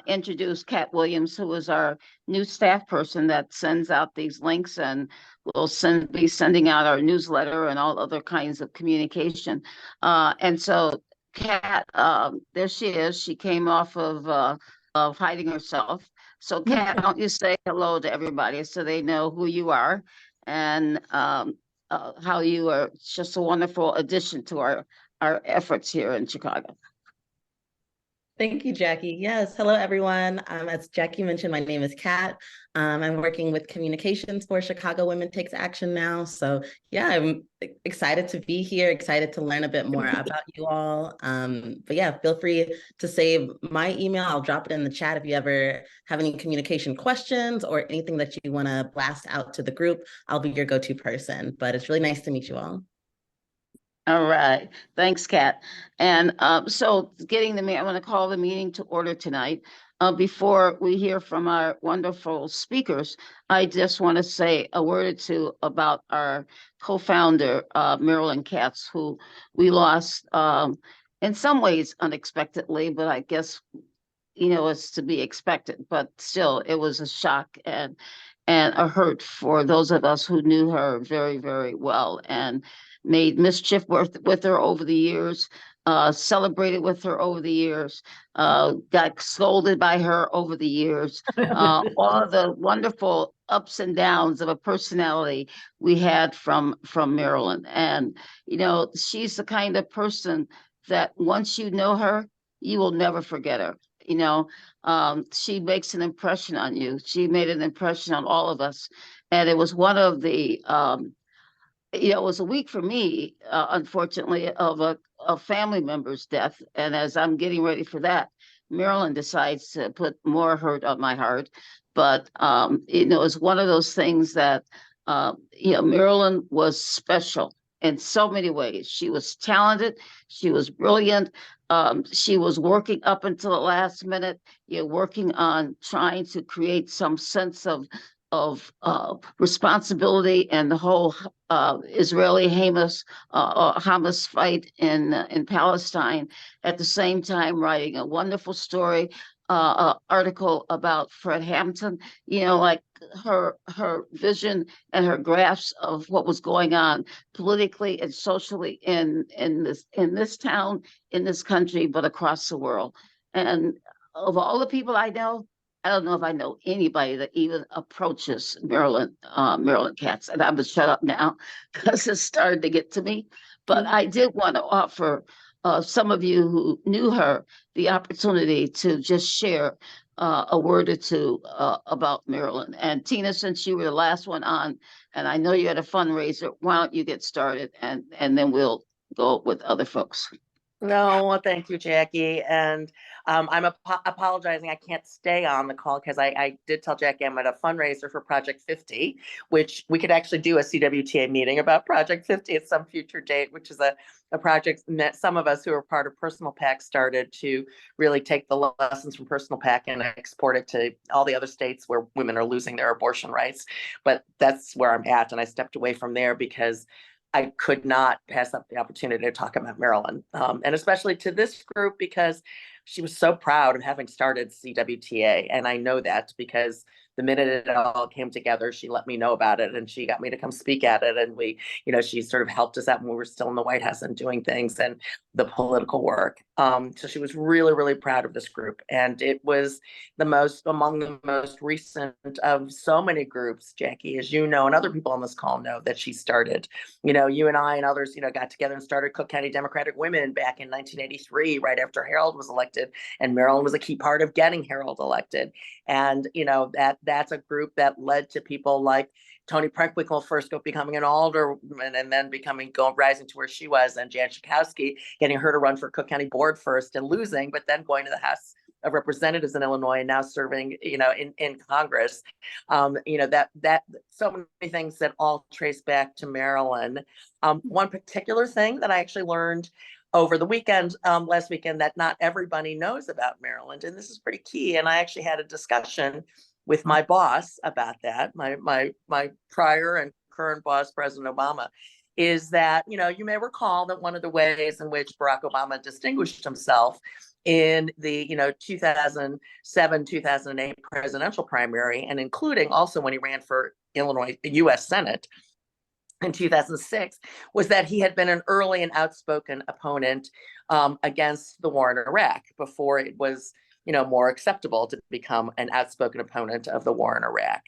introduce Kat Williams, who is our new staff person that sends out these links and will be sending out our newsletter and all other kinds of communication. And so Kat, there she is. She came off of hiding herself. So Kat, why don't you say hello to everybody so they know who you are and how you are just a wonderful addition to our efforts here in Chicago. Thank you, Jackie. Yes, hello, everyone. As Jackie mentioned, my name is Kat. I'm working with communications for Chicago Women Takes Action now. So yeah, I'm excited to be here, excited to learn a bit more about you all. But yeah, feel free to save my email. I'll drop it in the chat if you ever have any communication questions or anything that you want to blast out to the group. I'll be your go-to person, but it's really nice to meet you all. All right. Thanks, Kat. And so getting the I'm going to call the meeting to order tonight. Before we hear from our wonderful speakers, I just want to say a word or two about our co-founder, Marilyn Katz, who we lost in some ways unexpectedly, but I guess, it's to be expected. But still, it was a shock and a hurt for those of us who knew her very, very well and made mischief with her over the years, celebrated with her over the years, got scolded by her over the years, all of the wonderful ups and downs of a personality we had from Marilyn. And, she's the kind of person that once you know her, you will never forget her. She makes an impression on you. She made an impression on all of us. And it was one of the, it was a week for me, unfortunately, of a family member's death. And as I'm getting ready for that, Marilyn decides to put more hurt on my heart. But, it's one of those things that, Marilyn was special in so many ways. She was talented. She was brilliant. She was working up until the last minute, working on trying to create some sense of responsibility and the whole Israeli-Hamas fight in Palestine. At the same time, writing a wonderful story, article about Fred Hampton. Like her vision and her grasp of what was going on politically and socially in this town, in this country, but across the world. And of all the people I know, I don't know if I know anybody that even approaches Marilyn Katz. And I'm gonna shut up now because it's starting to get to me. But I did want to offer some of you who knew her the opportunity to just share a word or two about Marilyn. And Tina, since you were the last one on, and I know you had a fundraiser, why don't you get started and then we'll go with other folks. No, well, thank you, Jackie. And I'm apologizing. I can't stay on the call because I did tell Jackie I'm at a fundraiser for Project 50, which we could actually do a CWTA meeting about Project 50 at some future date, which is a project that some of us who are part of Personal PAC started to really take the lessons from Personal PAC and export it to all the other states where women are losing their abortion rights. But that's where I'm at. And I stepped away from there because I could not pass up the opportunity to talk about Marilyn, and especially to this group because she was so proud of having started CWTA. And I know that because the minute it all came together, she let me know about it and she got me to come speak at it. And we, she sort of helped us out when we were still in the White House and doing things and the political work. So she was really, really proud of this group. And it was among the most recent of so many groups, Jackie, as you know, and other people on this call know that she started. You and I and others, got together and started Cook County Democratic Women back in 1983, right after Harold was elected. And Marilyn was a key part of getting Harold elected. And, that's a group that led to people like Toni Preckwinkle first becoming an alderman and then rising to where she was, and Jan Schakowsky getting her to run for Cook County Board first and losing, but then going to the House of Representatives in Illinois and now serving, in Congress. That so many things that all trace back to Marilyn. One particular thing that I actually learned over the weekend, last weekend, that not everybody knows about Maryland, and this is pretty key. And I actually had a discussion with my boss about that, my prior and current boss, President Obama, is that, you may recall that one of the ways in which Barack Obama distinguished himself in the 2007, 2008 presidential primary, and including also when he ran for Illinois U.S. Senate in 2006, was that he had been an early and outspoken opponent against the war in Iraq before it was more acceptable to become an outspoken opponent of the war in Iraq.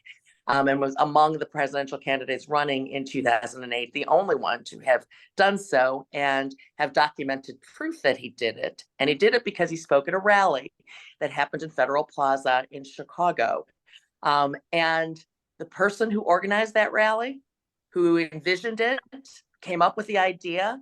And was among the presidential candidates running in 2008, the only one to have done so and have documented proof that he did it. And he did it because he spoke at a rally that happened in Federal Plaza in Chicago. And the person who organized that rally, who envisioned it, came up with the idea,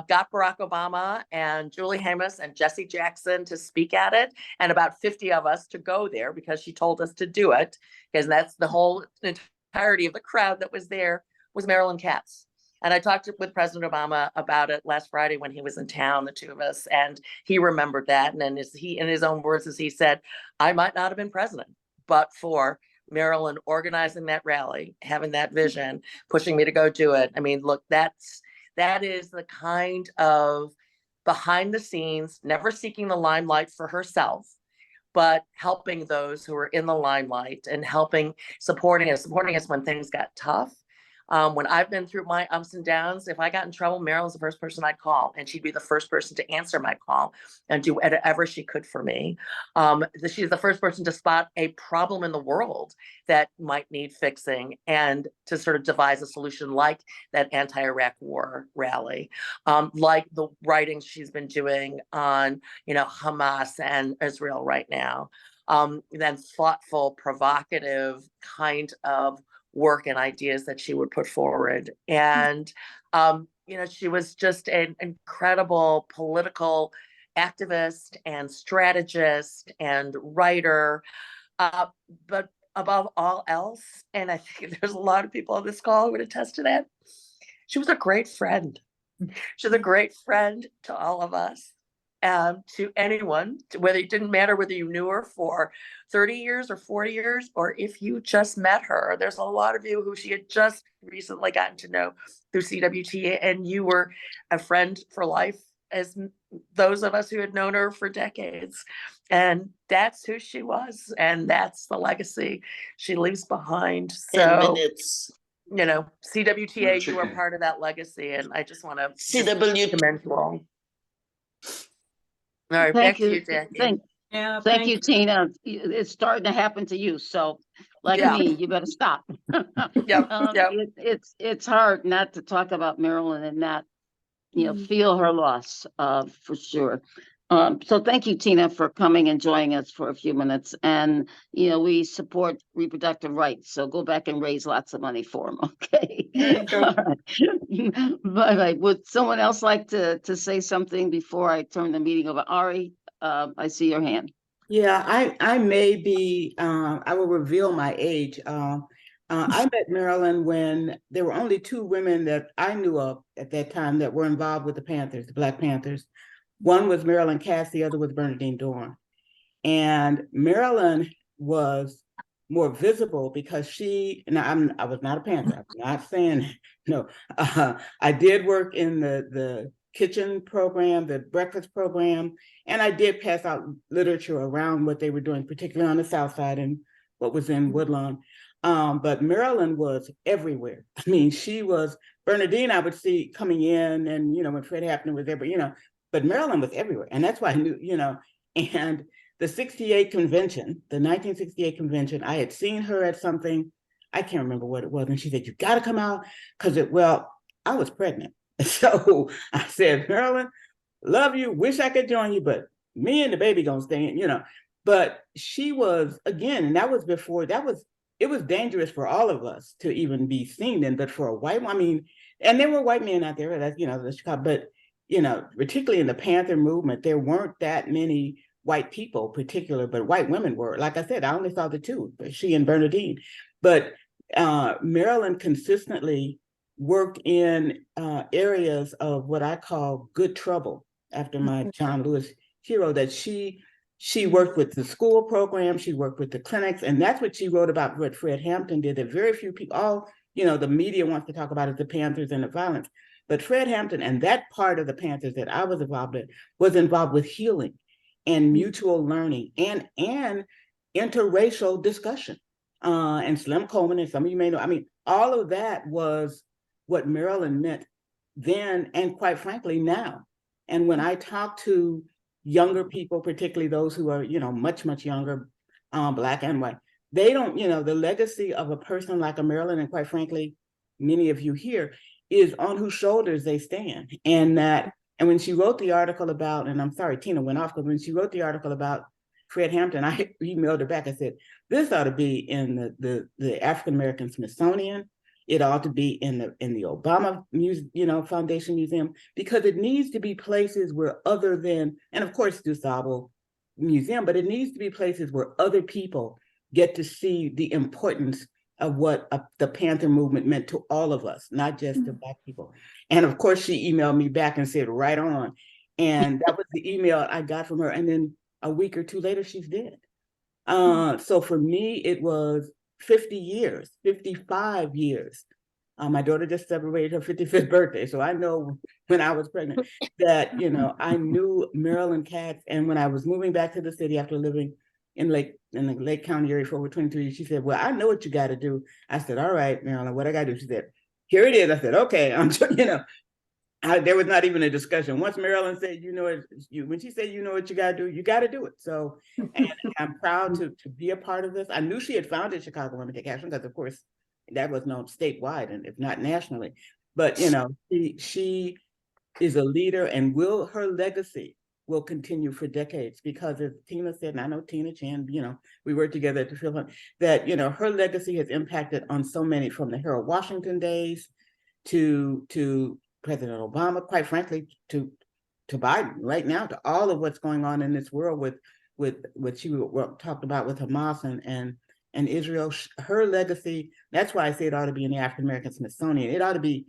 got Barack Obama and Julie Hamas and Jesse Jackson to speak at it, and about 50 of us to go there because she told us to do it, because that's the whole entirety of the crowd that was there was Marilyn Katz. And I talked with President Obama about it last Friday when he was in town, the two of us, and he remembered that. And then in his own words, as he said, I might not have been president, but for Marilyn organizing that rally, having that vision, pushing me to go do it. I mean, look, that is the kind of behind the scenes, never seeking the limelight for herself, but helping those who are in the limelight and supporting us when things got tough. When I've been through my ups and downs, if I got in trouble, Marilyn's the first person I'd call, and she'd be the first person to answer my call and do whatever she could for me. She's the first person to spot a problem in the world that might need fixing and to sort of devise a solution, like that anti-Iraq war rally, like the writings she's been doing on, Hamas and Israel right now. Then thoughtful, provocative kind of work and ideas that she would put forward. And, she was just an incredible political activist and strategist and writer. But above all else, and I think there's a lot of people on this call who would attest to that, she was a great friend. She was a great friend to all of us. To anyone, whether it didn't matter whether you knew her for 30 years or 40 years, or if you just met her. There's a lot of you who she had just recently gotten to know through CWTA, and you were a friend for life, as those of us who had known her for decades. And that's who she was, and that's the legacy she leaves behind. So, CWTA, you are part of that legacy, and I just want to commend you all. All right, back to you, Jackie. Thank you, Tina. It's starting to happen to you. So, like me, you better stop. It's hard not to talk about Marilyn and not, feel her loss, for sure. So thank you, Tina, for coming and joining us for a few minutes. And, we support reproductive rights. So go back and raise lots of money for them. Okay. All right. Bye-bye. Would someone else like to say something before I turn the meeting over? Ari, I see your hand. Yeah, I may be, I will reveal my age. I met Marilyn when there were only two women that I knew of at that time that were involved with the Panthers, the Black Panthers. One was Marilyn Cass, the other was Bernadine Dorn. And Marilyn was more visible because I was not a Panther. I'm not saying, no. I did work in the kitchen program, the breakfast program, and I did pass out literature around what they were doing, particularly on the South Side and what was in Woodlawn. But Marilyn was everywhere. I mean, she was, Bernadine I would see coming in, and, when Fred Hampton was there, but Marilyn was everywhere. And that's why I knew, and the 68 convention, the 1968 convention, I had seen her at something, I can't remember what it was. And she said, you got to come out, because I was pregnant. So I said, Marilyn, love you, wish I could join you, but me and the baby gonna stay in, But she was, again, and that was before, it was dangerous for all of us to even be seen then, but for a white one, and there were white men out there, that's, the Chicago, but, particularly in the Panther movement, there weren't that many white people particular, but white women were. Like I said, I only saw the two, she and Bernadine. But Marilyn consistently worked in areas of what I call good trouble, after my John Lewis hero, that she worked with the school program, she worked with the clinics, and that's what she wrote about, what Fred Hampton did, that very few people, the media wants to talk about is the Panthers and the violence. But Fred Hampton and that part of the Panthers that I was involved in was involved with healing and mutual learning and interracial discussion. And Slim Coleman, and some of you may know, I mean, all of that was what Maryland meant then, and quite frankly, now. And when I talk to younger people, particularly those who are, much, much younger, Black and white, they don't, the legacy of a person like a Marilyn, and quite frankly, many of you here, is on whose shoulders they stand. And when she wrote the article about, and I'm sorry, Tina went off, because when she wrote the article about Fred Hampton, I emailed her back. I said, this ought to be in the African American Smithsonian. It ought to be in the Obama Foundation Museum, because it needs to be places where other than, and of course, DuSable Museum, but it needs to be places where other people get to see the importance of what the Panther movement meant to all of us, not just to Black people. And of course, she emailed me back and said, right on. And that was the email I got from her. And then a week or two later, she's dead. So for me, it was 50 years, 55 years. My daughter just celebrated her 55th birthday. So I know when I was pregnant that, I knew Marilyn Katz. And when I was moving back to the city after living in the Lake County area for over 23 years, she said, well, I know what you got to do. I said, all right, Marilyn, what I got to do? She said, here it is. I said, okay. There was not even a discussion. Once Marilyn said, when she said, what you got to do, you got to do it. So, and I'm proud to be a part of this. I knew she had founded Chicago Women Take Action, because of course, that was known statewide and if not nationally. But, she is a leader, and her legacy will continue for decades, because as Tina said, and I know Tina Chan, we worked together at the Field Fund, that, her legacy has impacted on so many, from the Harold Washington days to President Obama, quite frankly, to Biden right now, to all of what's going on in this world with what she talked about with Hamas and Israel. Her legacy, that's why I say it ought to be in the African American Smithsonian. It ought to be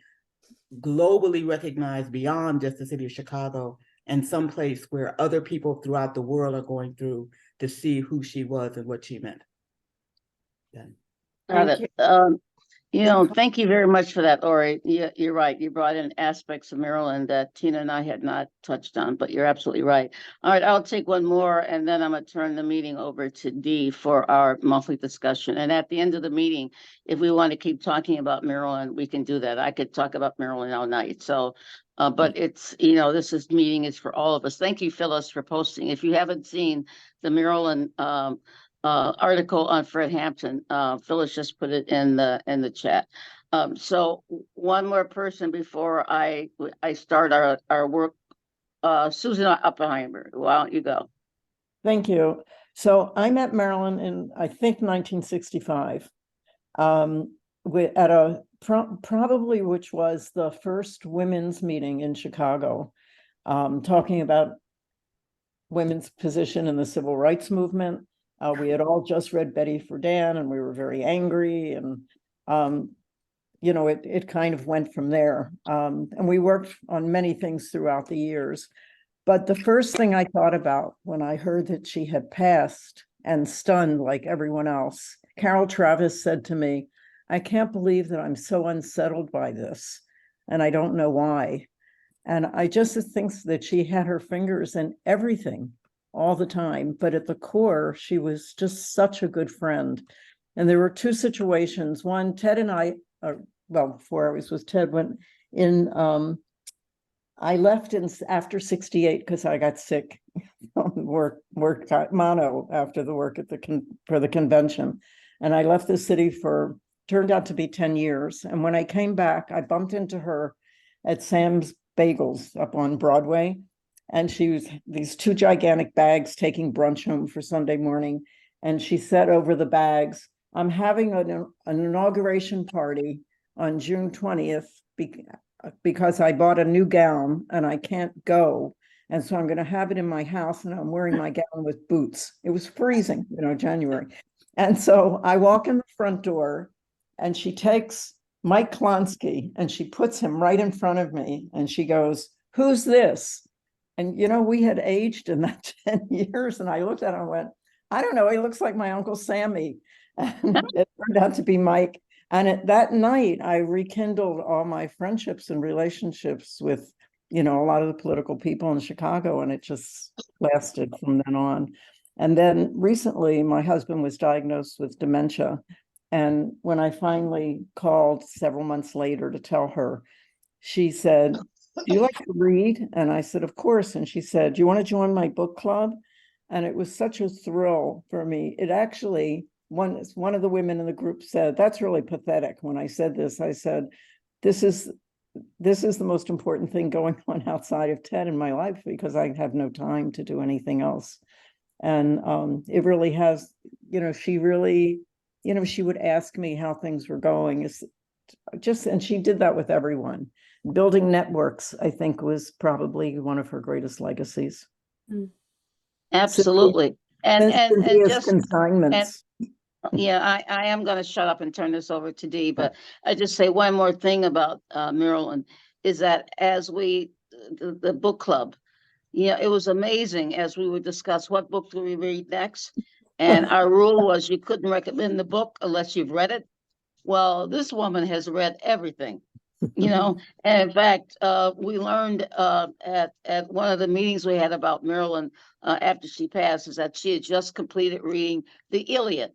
globally recognized beyond just the city of Chicago, and someplace where other people throughout the world are going through to see who she was and what she meant. Got it. Thank you very much for that, Ori. You're right. You brought in aspects of Maryland that Tina and I had not touched on, but you're absolutely right. All right, I'll take one more, and then I'm going to turn the meeting over to Dee for our monthly discussion. And at the end of the meeting, if we want to keep talking about Maryland, we can do that. I could talk about Maryland all night. So, but it's, this meeting is for all of us. Thank you, Phyllis, for posting. If you haven't seen the Maryland article on Fred Hampton, Phyllis just put it in the chat. So one more person before I start our work. Susan Oppenheimer, why don't you go? Thank you. So I met Marilyn in, I think, 1965 at a probably which was the first women's meeting in Chicago, talking about women's position in the civil rights movement. We had all just read Betty Friedan, and we were very angry, and it kind of went from there. And we worked on many things throughout the years. But the first thing I thought about when I heard that she had passed, and stunned like everyone else, Carol Travis said to me, I can't believe that I'm so unsettled by this, and I don't know why. And I just think that she had her fingers in everything all the time, but at the core, she was just such a good friend. And there were two situations. One, Ted and I, before I was with Ted, went in, I left after 68 because I got sick from work mono after the work for the convention. And I left the city turned out to be 10 years. And when I came back, I bumped into her at Sam's Bagels up on Broadway. And she was these two gigantic bags taking brunch home for Sunday morning. And she said over the bags, I'm having an inauguration party on June 20th because I bought a new gown and I can't go. And so I'm going to have it in my house, and I'm wearing my gown with boots. It was freezing, January. And so I walk in the front door, and she takes Mike Klonsky and she puts him right in front of me. And she goes, who's this? And, we had aged in that 10 years. And I looked at him and went, I don't know. He looks like my Uncle Sammy. And it turned out to be Mike. And that night, I rekindled all my friendships and relationships with you know, a lot of the political people in Chicago, and it just lasted from then on. And then recently, my husband was diagnosed with dementia. And when I finally called several months later to tell her, she said, "Do you like to read?" And I said, "Of course." And she said, "Do you want to join my book club?" And it was such a thrill for me. It actually, one of the women in the group said, "That's really pathetic." When I said this, I said, this is the most important thing going on outside of TED in my life, because I have no time to do anything else. And it really has, you know, she really, you know, she would ask me how things were going. It's just, and she did that with everyone. Building networks, I think, was probably one of her greatest legacies. Absolutely. And Cynthia's just, consignments. yeah, I am going to shut up and turn this over to Dee, but I just say one more thing about Maryland is that as the book club, yeah, it was amazing as we would discuss what book do we read next. And our rule was you couldn't recommend the book unless you've read it. Well, this woman has read everything, you know. And in fact, we learned at one of the meetings we had about Maryland after she passed is that she had just completed reading the Iliad.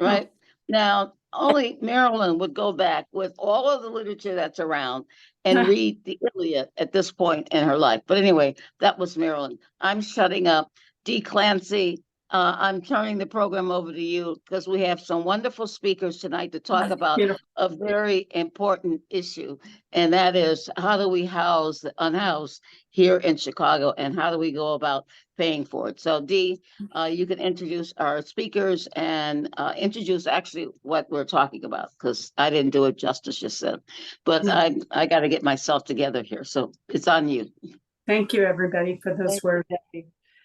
Right? Now, only Maryland would go back with all of the literature that's around and read the Iliad at this point in her life. But anyway, that was Maryland. I'm shutting up. Dee Clancy, I'm turning the program over to you because we have some wonderful speakers tonight to talk about a very important issue, and that is how do we house the unhoused here in Chicago, and how do we go about paying for it? So Dee, you can introduce our speakers and introduce actually what we're talking about, because I didn't do it justice just then. But I got to get myself together here. So it's on you. Thank you, everybody, for those words.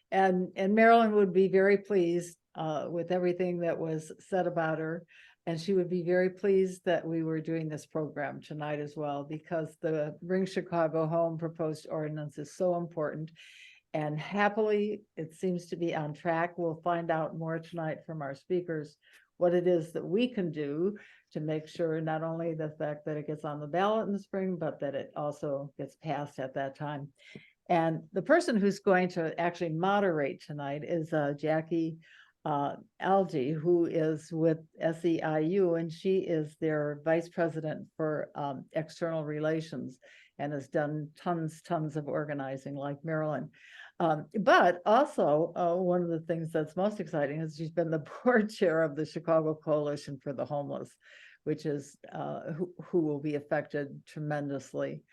And Marilyn would be very pleased with everything that was said about her. And she would be very pleased that we were doing this program tonight as well, because the Bring Chicago Home proposed ordinance is so important. And happily, it seems to be on track. We'll find out more tonight from our speakers what it is that we can do to make sure not only the fact that it gets on the ballot in the spring, but that it also gets passed at that time. And the person who's going to actually moderate tonight is Jackie Algie, who is with SEIU, and she is their vice president for external relations and has done tons of organizing like Marilyn. But also one of the things that's most exciting is she's been the board chair of the Chicago Coalition for the Homeless, which is who will be affected tremendously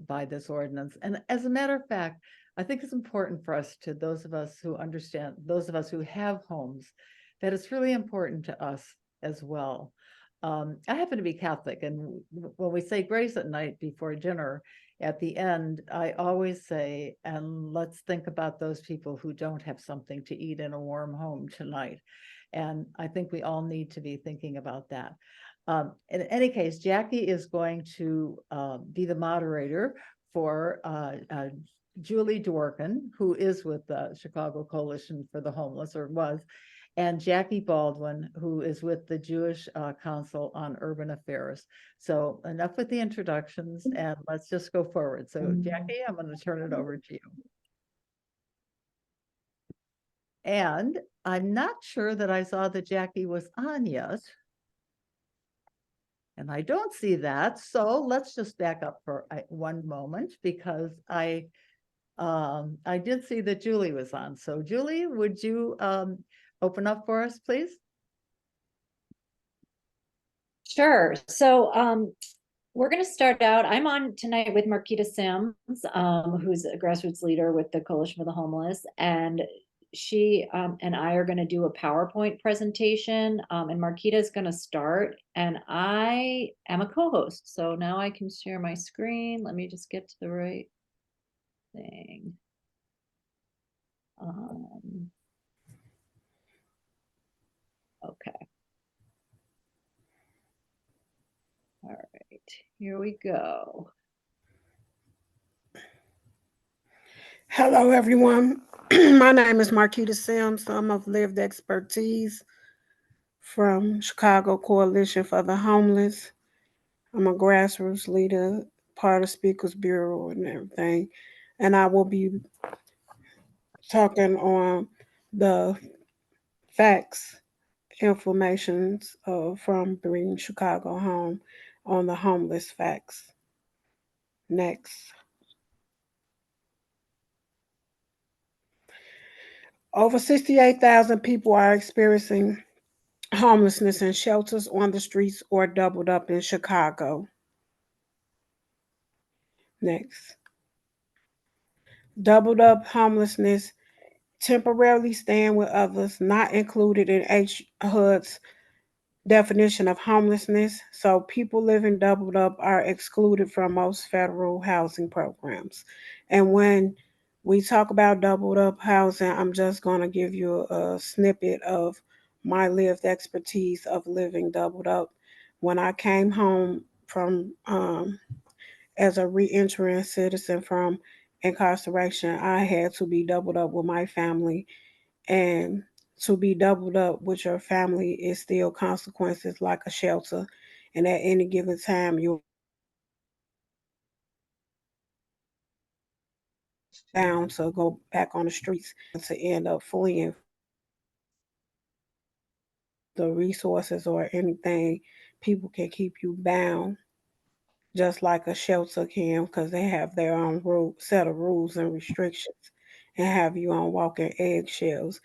by this ordinance. And as a matter of fact, I think it's important for us, to those of us who understand, those of us who have homes, that it's really important to us as well. I happen to be Catholic, and when we say grace at night before dinner, at the end, I always say, and let's think about those people who don't have something to eat in a warm home tonight. And I think we all need to be thinking about that. In any case, Jackie is going to be the moderator for Julie Dworkin, who is with the Chicago Coalition for the Homeless, or was, and Jackie Baldwin, who is with the Jewish Council on Urban Affairs. So enough with the introductions, and let's just go forward. So Jackie, I'm going to turn it over to you. And I'm not sure that I saw that Jackie was on yet. And I don't see that. So let's just back up for one moment, because I did see that Julie was on. So Julie, would you open up for us, please? Sure. So we're going to start out. I'm on tonight with Marquita Sims, who's a grassroots leader with the Coalition for the Homeless. And she and I are going to do a PowerPoint presentation, and Marquita is going to start, and I am a co-host. So now I can share my screen. Let me just get to the right thing. Okay. All right, here we go. Hello, everyone. My name is Marquita Sims. I'm of lived expertise from Chicago Coalition for the Homeless. I'm a grassroots leader part of Speakers Bureau and everything. And I will be talking on the facts, informations from Bringing Chicago Home on the homeless facts. Next. Over 68,000 people are experiencing homelessness in shelters, on the streets, or doubled up in Chicago. Next. Doubled up homelessness, temporarily staying with others, not included in H. Hood's definition of homelessness. So people living doubled up are excluded from most federal housing programs. And when we talk about doubled up housing, I'm just going to give you a snippet of my lived expertise of living doubled up. When I came home from as a re-entering citizen from incarceration, I had to be doubled up with my family, and to be doubled up with your family is still consequences like a shelter. And at any given time, you're bound to go back on the streets to end up fleeing the resources or anything. People can keep you bound just like a shelter can, because they have their own set of rules and restrictions and have you on walking eggshells.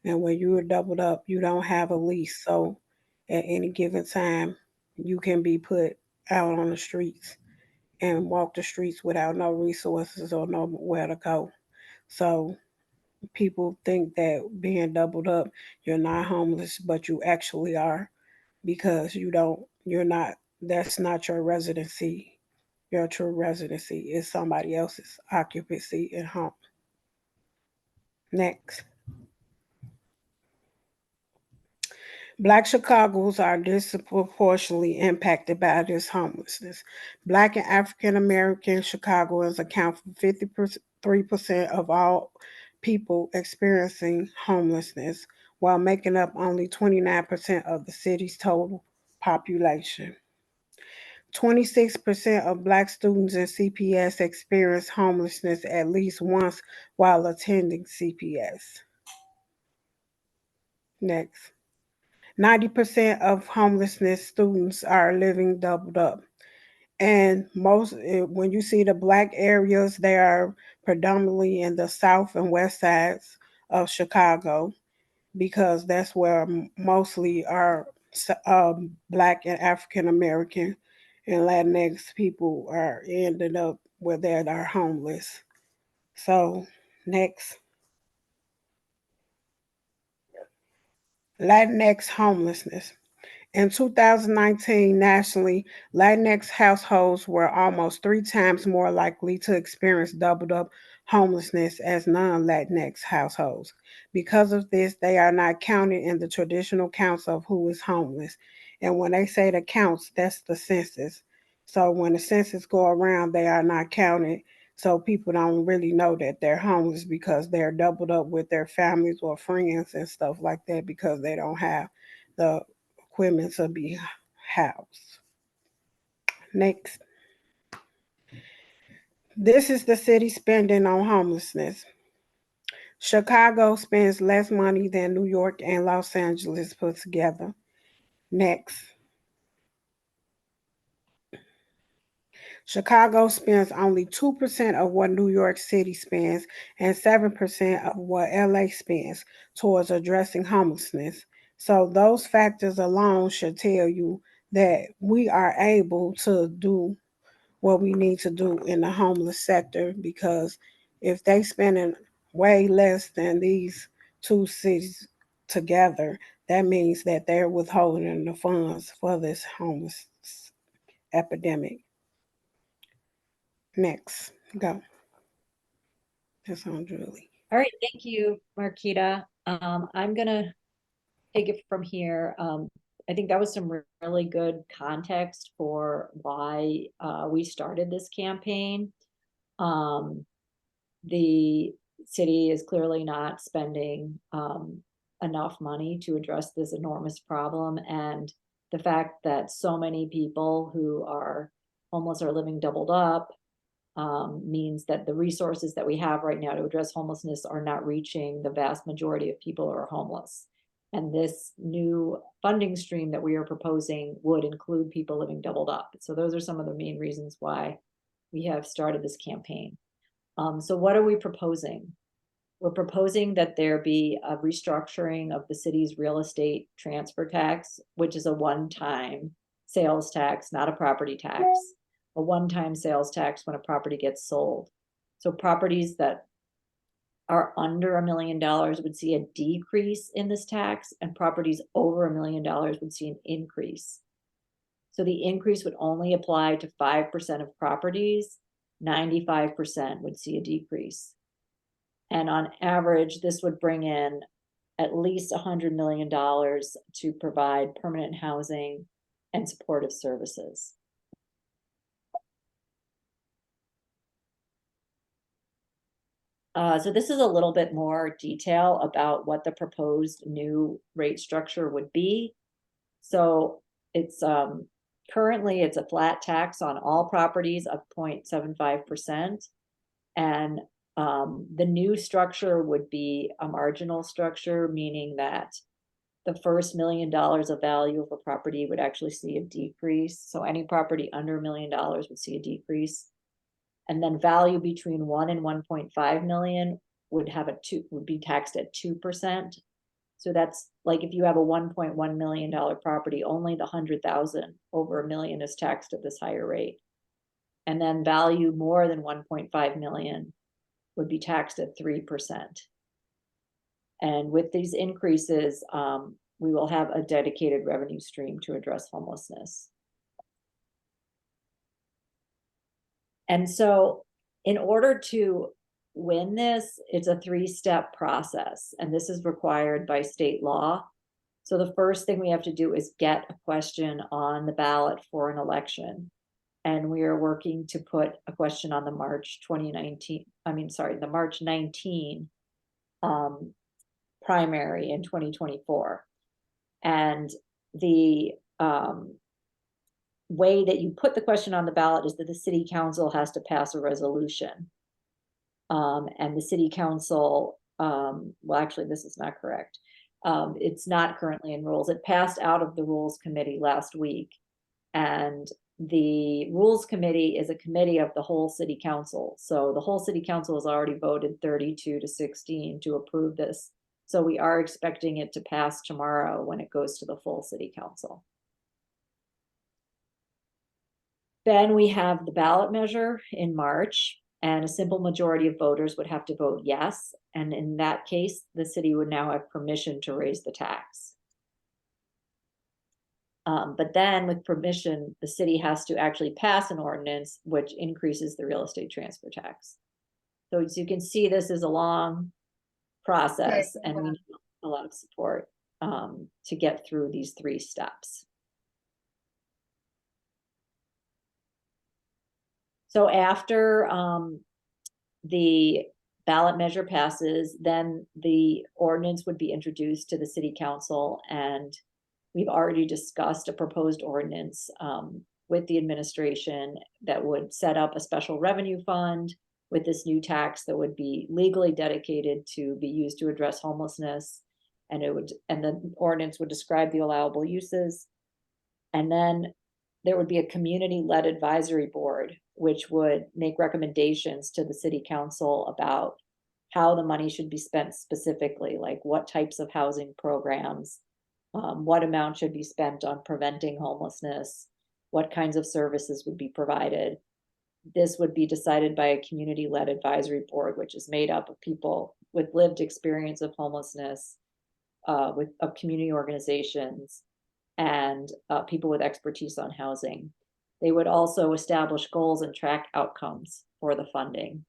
And when you are doubled up, you don't have a lease. So at any given time, you can be put out on the streets and walk the streets without no resources or nowhere to go. So people think that being doubled up, you're not homeless, but you actually are, because you're not, that's not your residency. Your true residency is somebody else's occupancy at home. Next. Black Chicagoans are disproportionately impacted by this homelessness. Black and African American Chicagoans account for 53% of all people experiencing homelessness, while making up only 29% of the city's total population. 26% of Black students in CPS experience homelessness at least once while attending CPS. Next. 90% of homelessness students are living doubled up. And when you see the Black areas, they are predominantly in the south and west sides of Chicago, because that's where mostly are Black and African American and Latinx people are ended up where they are homeless. So, next. Latinx homelessness. In 2019, nationally, Latinx households were almost 3 times more likely to experience doubled up homelessness as non Latinx households. Because of this, they are not counted in the traditional counts of who is homeless. And when they say the counts, that's the census. So when the census go around, they are not counted. So people don't really know that they're homeless because they're doubled up with their families or friends and stuff like that, because they don't have the equipment to be housed. Next. This is the city spending on homelessness. Chicago spends less money than New York and Los Angeles put together. Next. Chicago spends only 2% of what New York City spends and 7% of what LA spends towards addressing homelessness. So those factors alone should tell you that we are able to do what we need to do in the homeless sector, because if they spending way less than these two cities together, that means that they're withholding the funds for this homeless epidemic. Next, go. That's on Julie. All right, thank you, Marquita. I'm gonna take it from here. I think that was some really good context for why we started this campaign. The city is clearly not spending enough money to address this enormous problem, and the fact that so many people who are homeless are living doubled up means that the resources that we have right now to address homelessness are not reaching the vast majority of people who are homeless. And this new funding stream that we are proposing would include people living doubled up. So those are some of the main reasons why we have started this campaign. So what are we proposing? We're proposing that there be a restructuring of the city's real estate transfer tax, which is a one-time sales tax, not a property tax, a one-time sales tax when a property gets sold. So properties that are under $1 million would see a decrease in this tax, and properties over $1 million would see an increase. So the increase would only apply to 5% of properties, 95% would see a decrease. And on average, this would bring in at least $100 million to provide permanent housing and supportive services. So this is a little bit more detail about what the proposed new rate structure would be. So it's currently it's a flat tax on all properties of 0.75%. And the new structure would be a marginal structure, meaning that the first $1 million of value of a property would actually see a decrease. So any property under $1 million would see a decrease. And then value between 1 and 1.5 million would be taxed at 2%. So that's like if you have a $1.1 million property, only the 100,000 over $1 million is taxed at this higher rate. And then value more than 1.5 million would be taxed at 3%. And with these increases, we will have a dedicated revenue stream to address homelessness. And so in order to win this, it's a 3-step process, and this is required by state law. So the first thing we have to do is get a question on the ballot for an election. And we are working to put a question on the March 19 primary in 2024. And the way that you put the question on the ballot is that the city council has to pass a resolution. And the city council, well, actually, this is not correct. It's not currently in rules. It passed out of the rules committee last week. And the rules committee is a committee of the whole city council. So the whole city council has already voted 32-16 to approve this. So we are expecting it to pass tomorrow when it goes to the full city council. Then we have the ballot measure in March, and a simple majority of voters would have to vote yes. And in that case, the city would now have permission to raise the tax. But then with permission, the city has to actually pass an ordinance which increases the real estate transfer tax. So as you can see, this is a long process, and we need a lot of support to get through these 3 steps. So after the ballot measure passes, then the ordinance would be introduced to the city council, and we've already discussed a proposed ordinance with the administration that would set up a special revenue fund with this new tax that would be legally dedicated to be used to address homelessness. And the ordinance would describe the allowable uses. And then there would be a community-led advisory board, which would make recommendations to the city council about how the money should be spent specifically, like what types of housing programs, what amount should be spent on preventing homelessness, what kinds of services would be provided. This would be decided by a community-led advisory board, which is made up of people with lived experience of homelessness, of community organizations, and people with expertise on housing. They would also establish goals and track outcomes for the funding,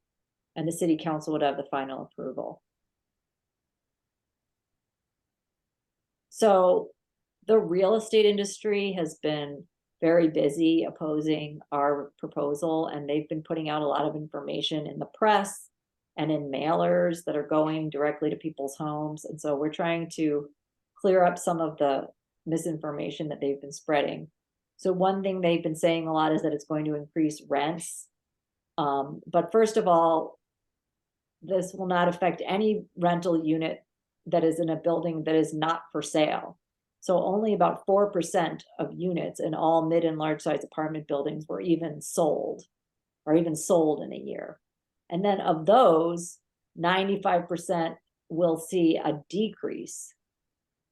and the city council would have the final approval. So the real estate industry has been very busy opposing our proposal, and they've been putting out a lot of information in the press and in mailers that are going directly to people's homes. And so we're trying to clear up some of the misinformation that they've been spreading. So one thing they've been saying a lot is that it's going to increase rents. But first of all, this will not affect any rental unit that is in a building that is not for sale. So only about 4% of units in all mid and large size apartment buildings were even sold in a year. And then of those, 95% will see a decrease.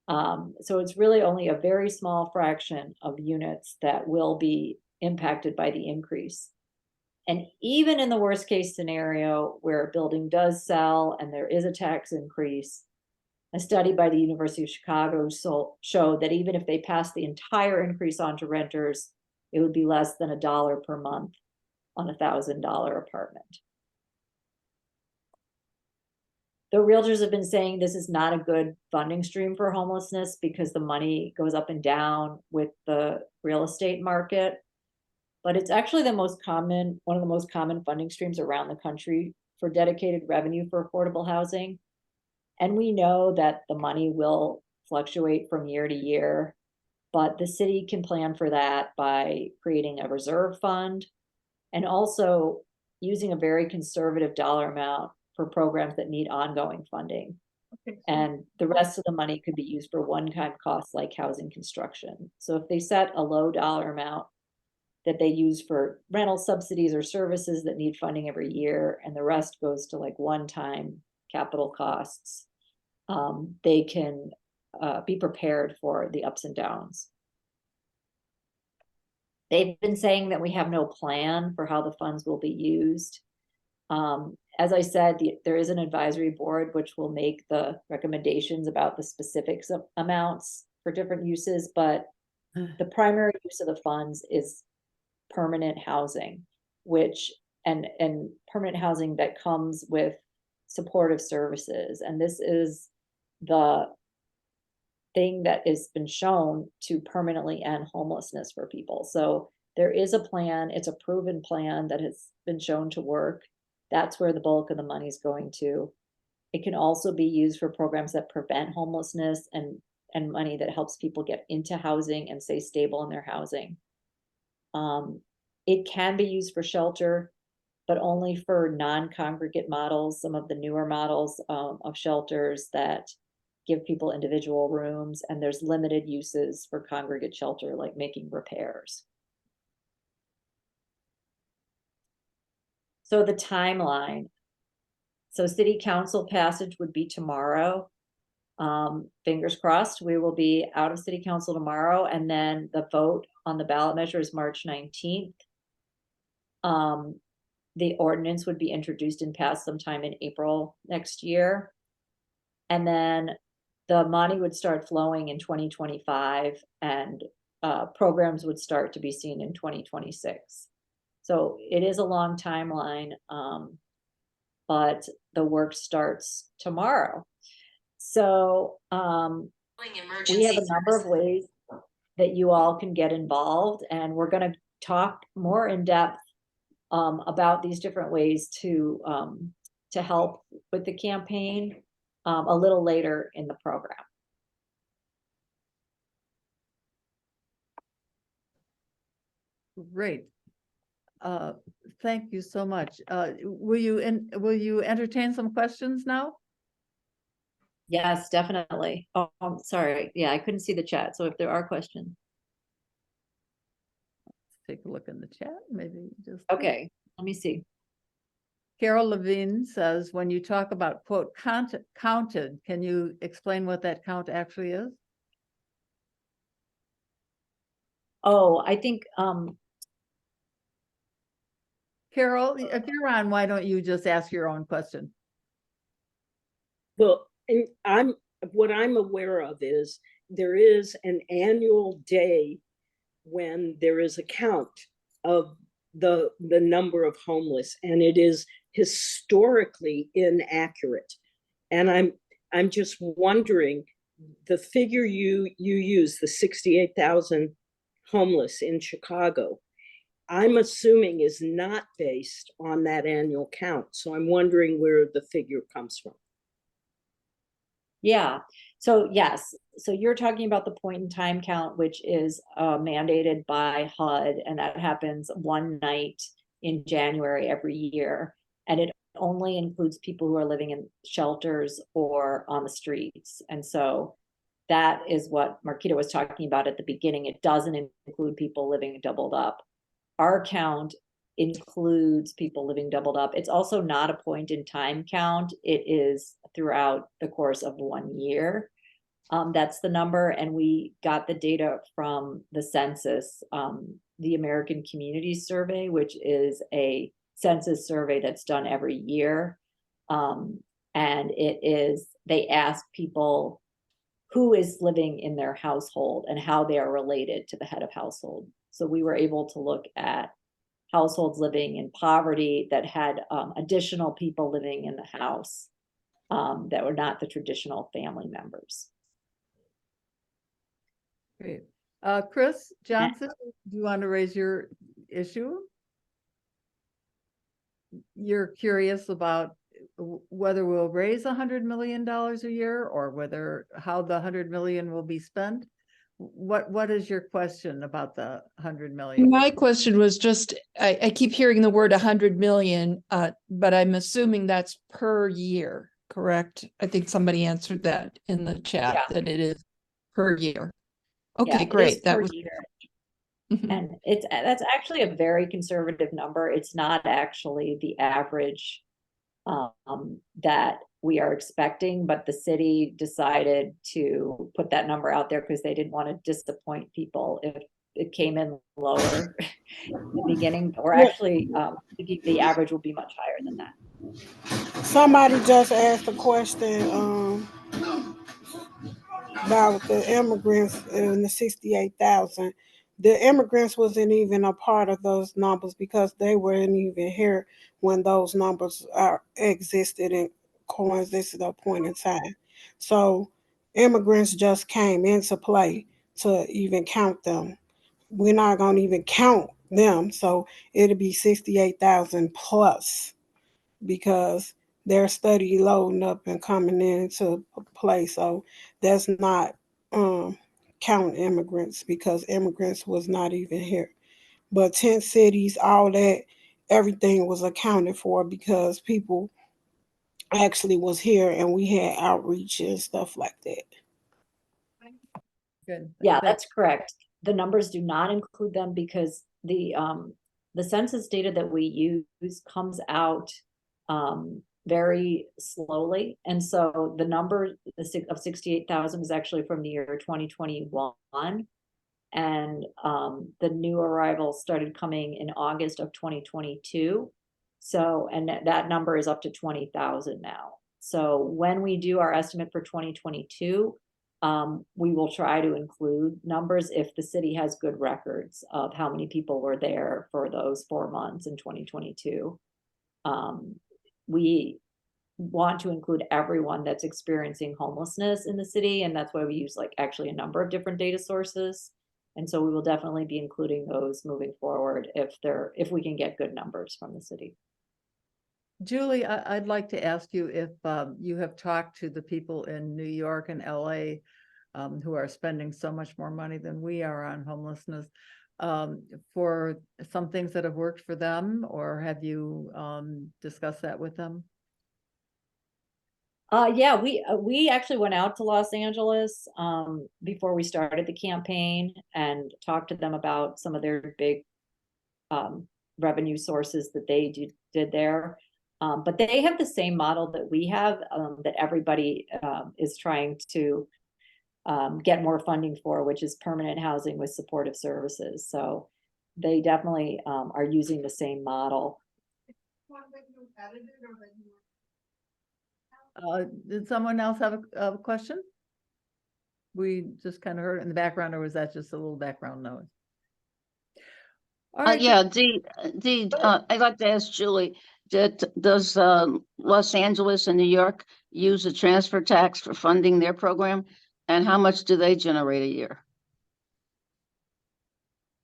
So it's really only a very small fraction of units that will be impacted by the increase. And even in the worst case scenario where a building does sell and there is a tax increase, a study by the University of Chicago showed that even if they pass the entire increase on to renters, it would be less than $1 per month on a $1,000 apartment. The realtors have been saying this is not a good funding stream for homelessness because the money goes up and down with the real estate market. But it's actually one of the most common funding streams around the country for dedicated revenue for affordable housing. And we know that the money will fluctuate from year to year, but the city can plan for that by creating a reserve fund and also using a very conservative dollar amount for programs that need ongoing funding. Okay. And the rest of the money could be used for one-time costs like housing construction. So if they set a low dollar amount that they use for rental subsidies or services that need funding every year, and the rest goes to like one-time capital costs, they can be prepared for the ups and downs. They've been saying that we have no plan for how the funds will be used. As I said, there is an advisory board which will make the recommendations about the specifics of amounts for different uses, but the primary use of the funds is permanent housing, and permanent housing that comes with supportive services. And this is the thing that has been shown to permanently end homelessness for people. So there is a plan, it's a proven plan that has been shown to work. That's where the bulk of the money is going to. It can also be used for programs that prevent homelessness and money that helps people get into housing and stay stable in their housing. It can be used for shelter, but only for non-congregate models, some of the newer models of shelters that give people individual rooms, and there's limited uses for congregate shelter, like making repairs. So the timeline. So city council passage would be tomorrow. Fingers crossed, we will be out of city council tomorrow, and then the vote on the ballot measure is March 19th. The ordinance would be introduced and passed sometime in April next year. And then the money would start flowing in 2025, and programs would start to be seen in 2026. So it is a long timeline, but the work starts tomorrow. So we have a number of ways that you all can get involved, and we're going to talk more in depth about these different ways to help with the campaign a little later in the program. Great. Thank you so much. Will you entertain some questions now? Yes, definitely. Oh, I'm sorry. Yeah, I couldn't see the chat. So if there are questions. Take a look in the chat, maybe just. Okay, let me see. Carol Levine says, when you talk about quote counted, can you explain what that count actually is? Oh, I think Carol, if you're on, why don't you just ask your own question? Well, and what I'm aware of is there is an annual day when there is a count of the number of homeless, and it is historically inaccurate. And I'm just wondering, the figure you use, the 68,000 homeless in Chicago, I'm assuming is not based on that annual count. So I'm wondering where the figure comes from. yeah. So yes, so you're talking about the point in time count, which is mandated by HUD, and that happens one night in January every year. And it only includes people who are living in shelters or on the streets. And so that is what Marquita was talking about at the beginning. It doesn't include people living doubled up. Our count includes people living doubled up. It's also not a point in time count. It is throughout the course of 1 year. That's the number. And we got the data from the census, the American Community Survey, which is a census survey that's done every year. And they ask people who is living in their household and how they are related to the head of household. So we were able to look at households living in poverty that had additional people living in the house that were not the traditional family members. Great. Chris Johnson, do you want to raise your issue? You're curious about whether we'll raise $100 million a year or how the 100 million will be spent? What is your question about the 100 million? My question was just, I keep hearing the word 100 million, but I'm assuming that's per year, correct? I think somebody answered that in the chat, that it is per year. Okay, great. That was year. And that's actually a very conservative number. It's not actually the average that we are expecting, but the city decided to put that number out there because they didn't want to disappoint people if it came in lower in the beginning. We're actually thinking the average will be much higher than that. Somebody just asked a question about the immigrants and the 68,000. The immigrants wasn't even a part of those numbers because they weren't even here when those numbers existed and coexisted at a point in time. So immigrants just came into play to even count them. We're not going to even count them, so it'll be 68,000 plus because they're steady loading up and coming into play. So that's not count immigrants because immigrants was not even here. But 10 cities, all that, everything was accounted for because people actually was here and we had outreach and stuff like that. Good. Yeah, that's correct. The numbers do not include them because the census data that we use comes out very slowly. And so the number of 68,000 is actually from the year 2021. And the new arrivals started coming in August of 2022. So, and that number is up to 20,000 now. So when we do our estimate for 2022, we will try to include numbers if the city has good records of how many people were there for those 4 months in 2022. We want to include everyone that's experiencing homelessness in the city, and that's why we use actually a number of different data sources. And so we will definitely be including those moving forward if we can get good numbers from the city. Julie, I'd like to ask you if you have talked to the people in New York and LA who are spending so much more money than we are on homelessness for some things that have worked for them, or have you discussed that with them? Yeah, we actually went out to Los Angeles before we started the campaign and talked to them about some of their big revenue sources that they did there. But they have the same model that we have, that everybody is trying to get more funding for, which is permanent housing with supportive services. So they definitely are using the same model. Did someone else have a question? We just kind of heard it in the background, or was that just a little background noise? All right. Yeah, I'd like to ask Julie, does Los Angeles and New York use a transfer tax for funding their program? And how much do they generate a year?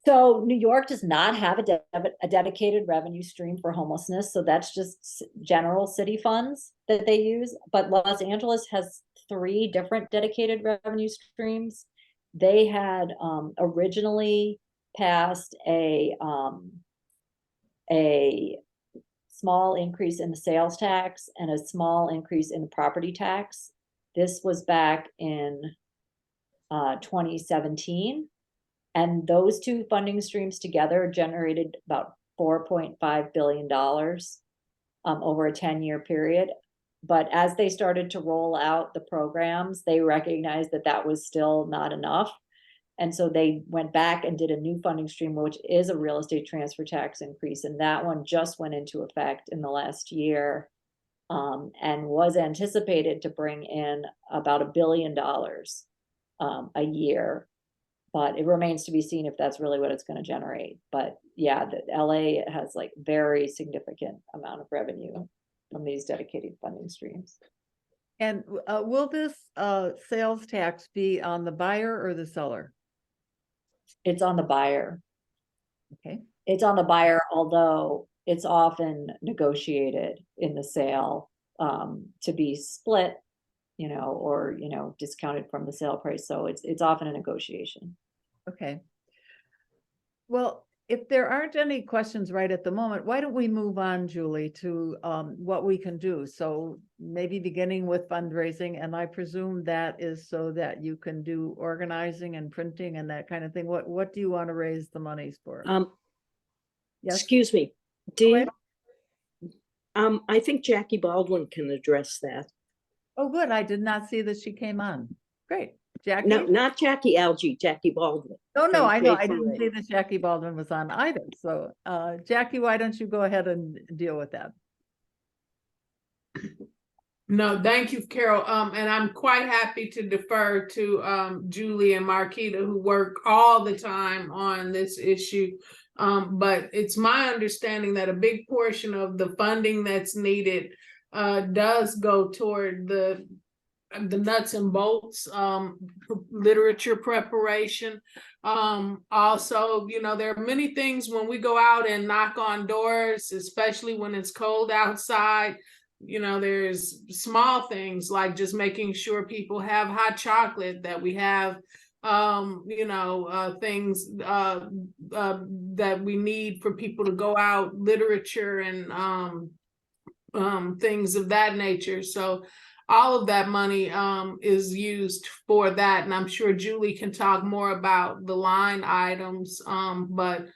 So New York does not have a dedicated revenue stream for homelessness. So that's just general city funds that they use. But Los Angeles has 3 different dedicated revenue streams. They had originally passed a small increase in the sales tax and a small increase in the property tax. This was back in 2017. And those 2 funding streams together generated about $4.5 billion over a 10-year period. But as they started to roll out the programs, they recognized that that was still not enough. And so they went back and did a new funding stream, which is a real estate transfer tax increase. And that one just went into effect in the last year, and was anticipated to bring in about $1 billion a year. But it remains to be seen if that's really what it's going to generate. But yeah, the LA has like very significant amount of revenue from these dedicated funding streams. And will this sales tax be on the buyer or the seller? It's on the buyer. Okay. It's on the buyer, although it's often negotiated in the sale to be split, or, discounted from the sale price. So it's often a negotiation. Okay. Well, if there aren't any questions right at the moment, why don't we move on, Julie, to what we can do? So maybe beginning with fundraising, and I presume that is so that you can do organizing and printing and that kind of thing. What do you want to raise the monies for? Yes. Excuse me, Dee. I think Jackie Baldwin can address that. Oh, good. I did not see that she came on. Great. Jackie? No, not Jackie Algie, Jackie Baldwin. No, from I know. I JPA. didn't see that Jackie Baldwin was on either. So, Jackie, why don't you go ahead and deal with that? No, thank you, Carol. And I'm quite happy to defer to Julie and Marquita, who work all the time on this issue. But it's my understanding that a big portion of the funding that's needed does go toward the nuts and bolts literature preparation. Also, there are many things when we go out and knock on doors, especially when it's cold outside. There's small things like just making sure people have hot chocolate, that we have things that we need for people to go out, literature and things of that nature. So all of that money is used for that. And I'm sure Julie can talk more about the line items. But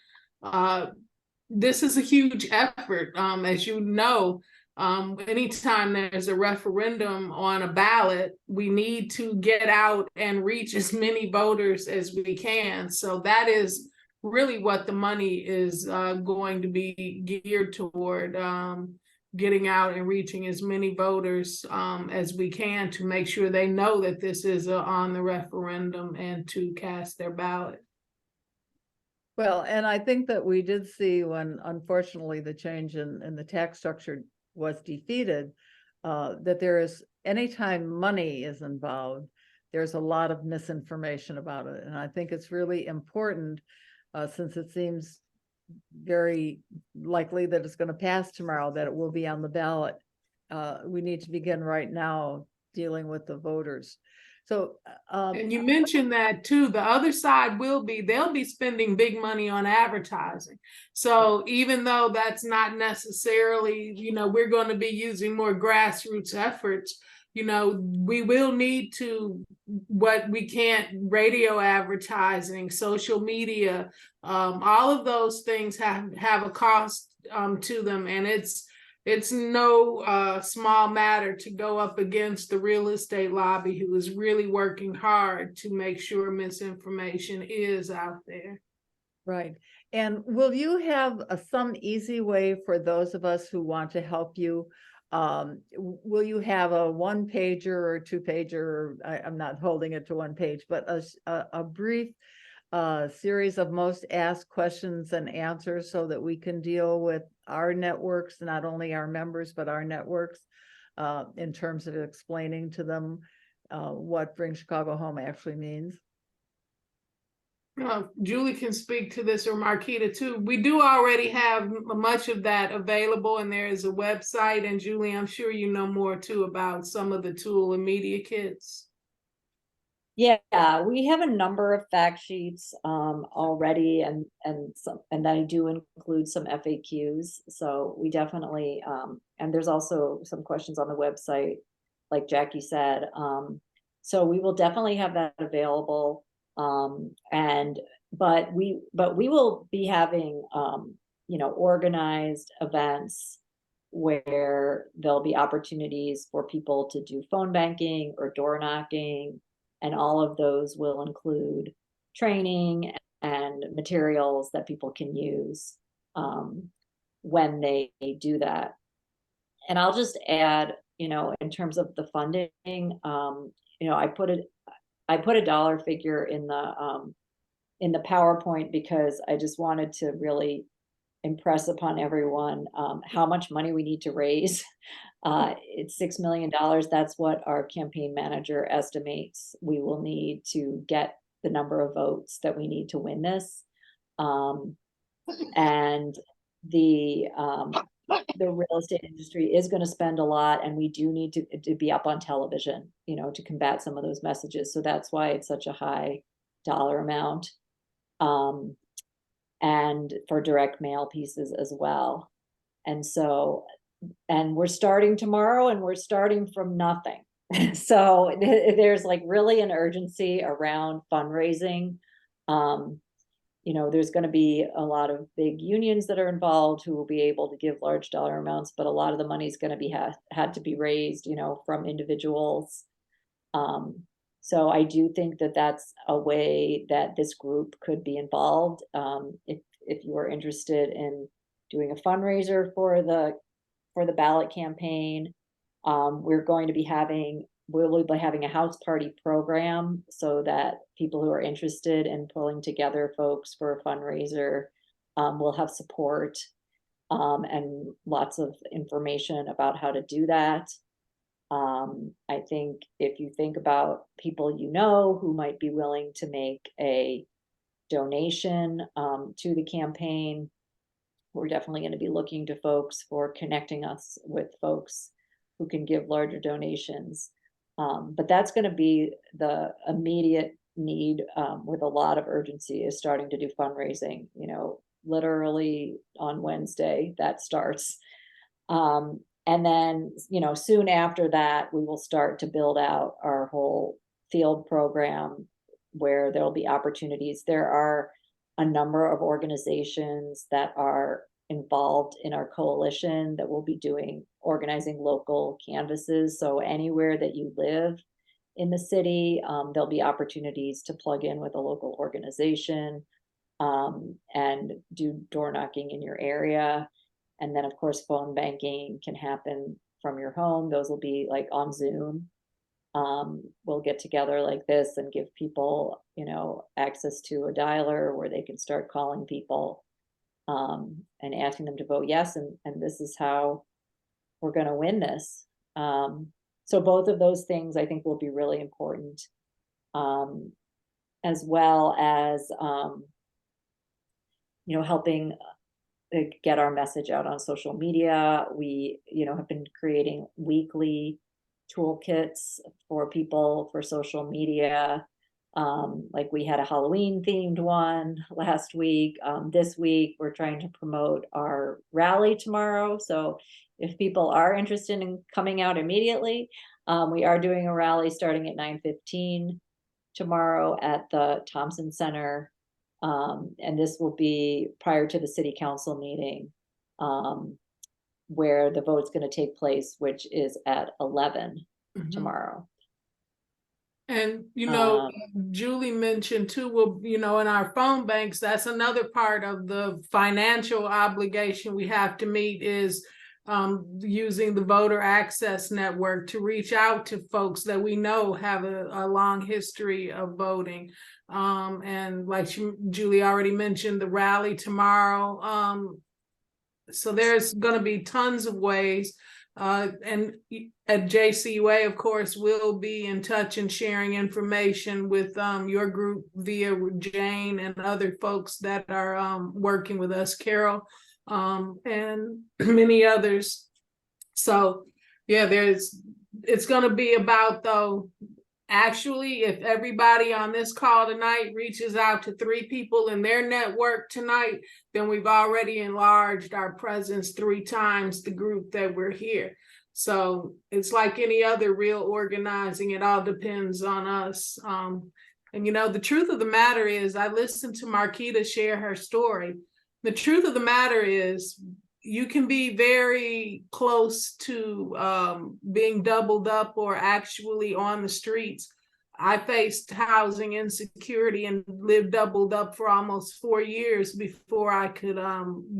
this is a huge effort. As you know, anytime there's a referendum on a ballot, we need to get out and reach as many voters as we can. So that is really what the money is going to be geared toward. Getting out and reaching as many voters as we can to make sure they know that this is on the referendum and to cast their ballot. Well, and I think that we did see when, unfortunately, the change in the tax structure was defeated, that there is, anytime money is involved, there's a lot of misinformation about it. And I think it's really important, since it seems very likely that it's going to pass tomorrow, that it will be on the ballot. We need to begin right now dealing with the voters. So, and you mentioned that too. The other side they'll be spending big money on advertising. So even though that's not necessarily, we're going to be using more grassroots efforts, we will need to, what we can't, radio advertising, social media, all of those things have a cost to them. And it's no small matter to go up against the real estate lobby, who is really working hard to make sure misinformation is out there. right. And will you have some easy way for those of us who want to help you? Will you have a 1-pager or 2-pager? I'm not holding it to 1 page, but a brief series of most asked questions and answers, so that we can deal with our networks, not only our members, but our networks, in terms of explaining to them what Bring Chicago Home actually means? Julie can speak to this, or Marquita too. We do already have much of that available, and there is a website. And Julie, I'm sure you know more too about some of the tool and media kits. Yeah, we have a number of fact sheets already, and I do include some FAQs. So we definitely and there's also some questions on the website, like Jackie said. So we will definitely have that available. But we will be having organized events where there'll be opportunities for people to do phone banking or door knocking. And all of those will include training and materials that people can use when they do that. And I'll just add, in terms of the funding, I put a dollar figure in the PowerPoint because I just wanted to really impress upon everyone how much money we need to raise. It's $6 million. That's what our campaign manager estimates we will need to get the number of votes that we need to win this. And the real estate industry is going to spend a lot, and we do need to be up on television, to combat some of those messages. So that's why it's such a high dollar amount. And for direct mail pieces as well. And we're starting tomorrow, and we're starting from nothing. So there's like really an urgency around fundraising. There's going to be a lot of big unions that are involved who will be able to give large dollar amounts, but a lot of the money is going to be had to be raised, from individuals. So I do think that that's a way that this group could be involved. If you are interested in doing a fundraiser for the ballot campaign, we'll be having a house party program so that people who are interested in pulling together folks for a fundraiser will have support and lots of information about how to do that. I think if you think about people who might be willing to make a donation to the campaign, we're definitely going to be looking to folks for connecting us with folks who can give larger donations. But that's going to be the immediate need with a lot of urgency, is starting to do fundraising. Literally on Wednesday that starts. And then, soon after that, we will start to build out our whole field program where there'll be opportunities. There are a number of organizations that are involved in our coalition that will be organizing local canvases. So anywhere that you live in the city, there'll be opportunities to plug in with a local organization and do door knocking in your area. And then, of course, phone banking can happen from your home. Those will be like on Zoom. We'll get together like this and give people, access to a dialer where they can start calling people and asking them to vote yes. And this is how we're going to win this. So both of those things I think will be really important, as well as, helping get our message out on social media. We, have been creating weekly toolkits for people for social media. Like we had a Halloween themed one last week. This week we're trying to promote our rally tomorrow. So if people are interested in coming out immediately, we are doing a rally starting at 9:15 tomorrow at the Thompson Center. And this will be prior to the city council meeting, where the vote's going to take place, which is at 11 tomorrow. And, Julie mentioned too, in our phone banks, that's another part of the financial obligation we have to meet, is using the voter access network to reach out to folks that we know have a long history of voting. And like Julie already mentioned, the rally tomorrow. So there's going to be tons of ways And at JCUA, of course, we'll be in touch and sharing information with your group via Jane and other folks that are working with us, Carol, and many others. So yeah, it's going to be about, though, actually, if everybody on this call tonight reaches out to 3 people in their network tonight, then we've already enlarged our presence 3 times the group that we're here. So it's like any other real organizing. It all depends on us. And you know, the truth of the matter is, I listened to Marquita share her story. The truth of the matter is, you can be very close to being doubled up or actually on the streets. I faced housing insecurity and lived doubled up for almost 4 years before I could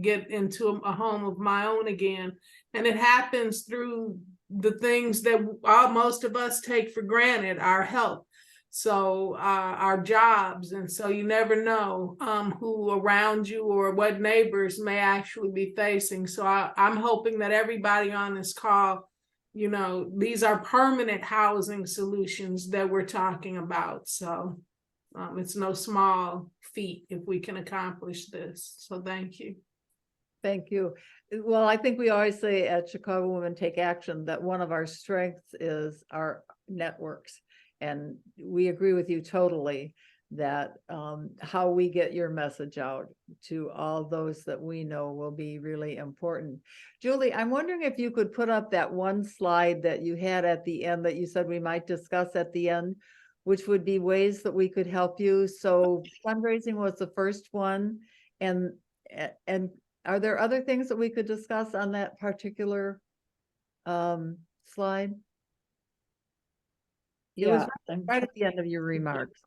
get into a home of my own again. And it happens through the things that most of us take for granted, our health. So our jobs, and so you never know who around you or what neighbors may actually be facing. So I'm hoping that everybody on this call, you know, these are permanent housing solutions that we're talking about. So it's no small feat if we can accomplish this. So thank you. Thank you. Well, I think we always say at Chicago Women Take Action that one of our strengths is our networks. And we agree with you totally that how we get your message out to all those that we know will be really important. Julie, I'm wondering if you could put up that one slide that you had at the end that you said we might discuss at the end, which would be ways that we could help you. So fundraising was the first one. And are there other things that we could discuss on that particular slide? It was right at the end of your remarks.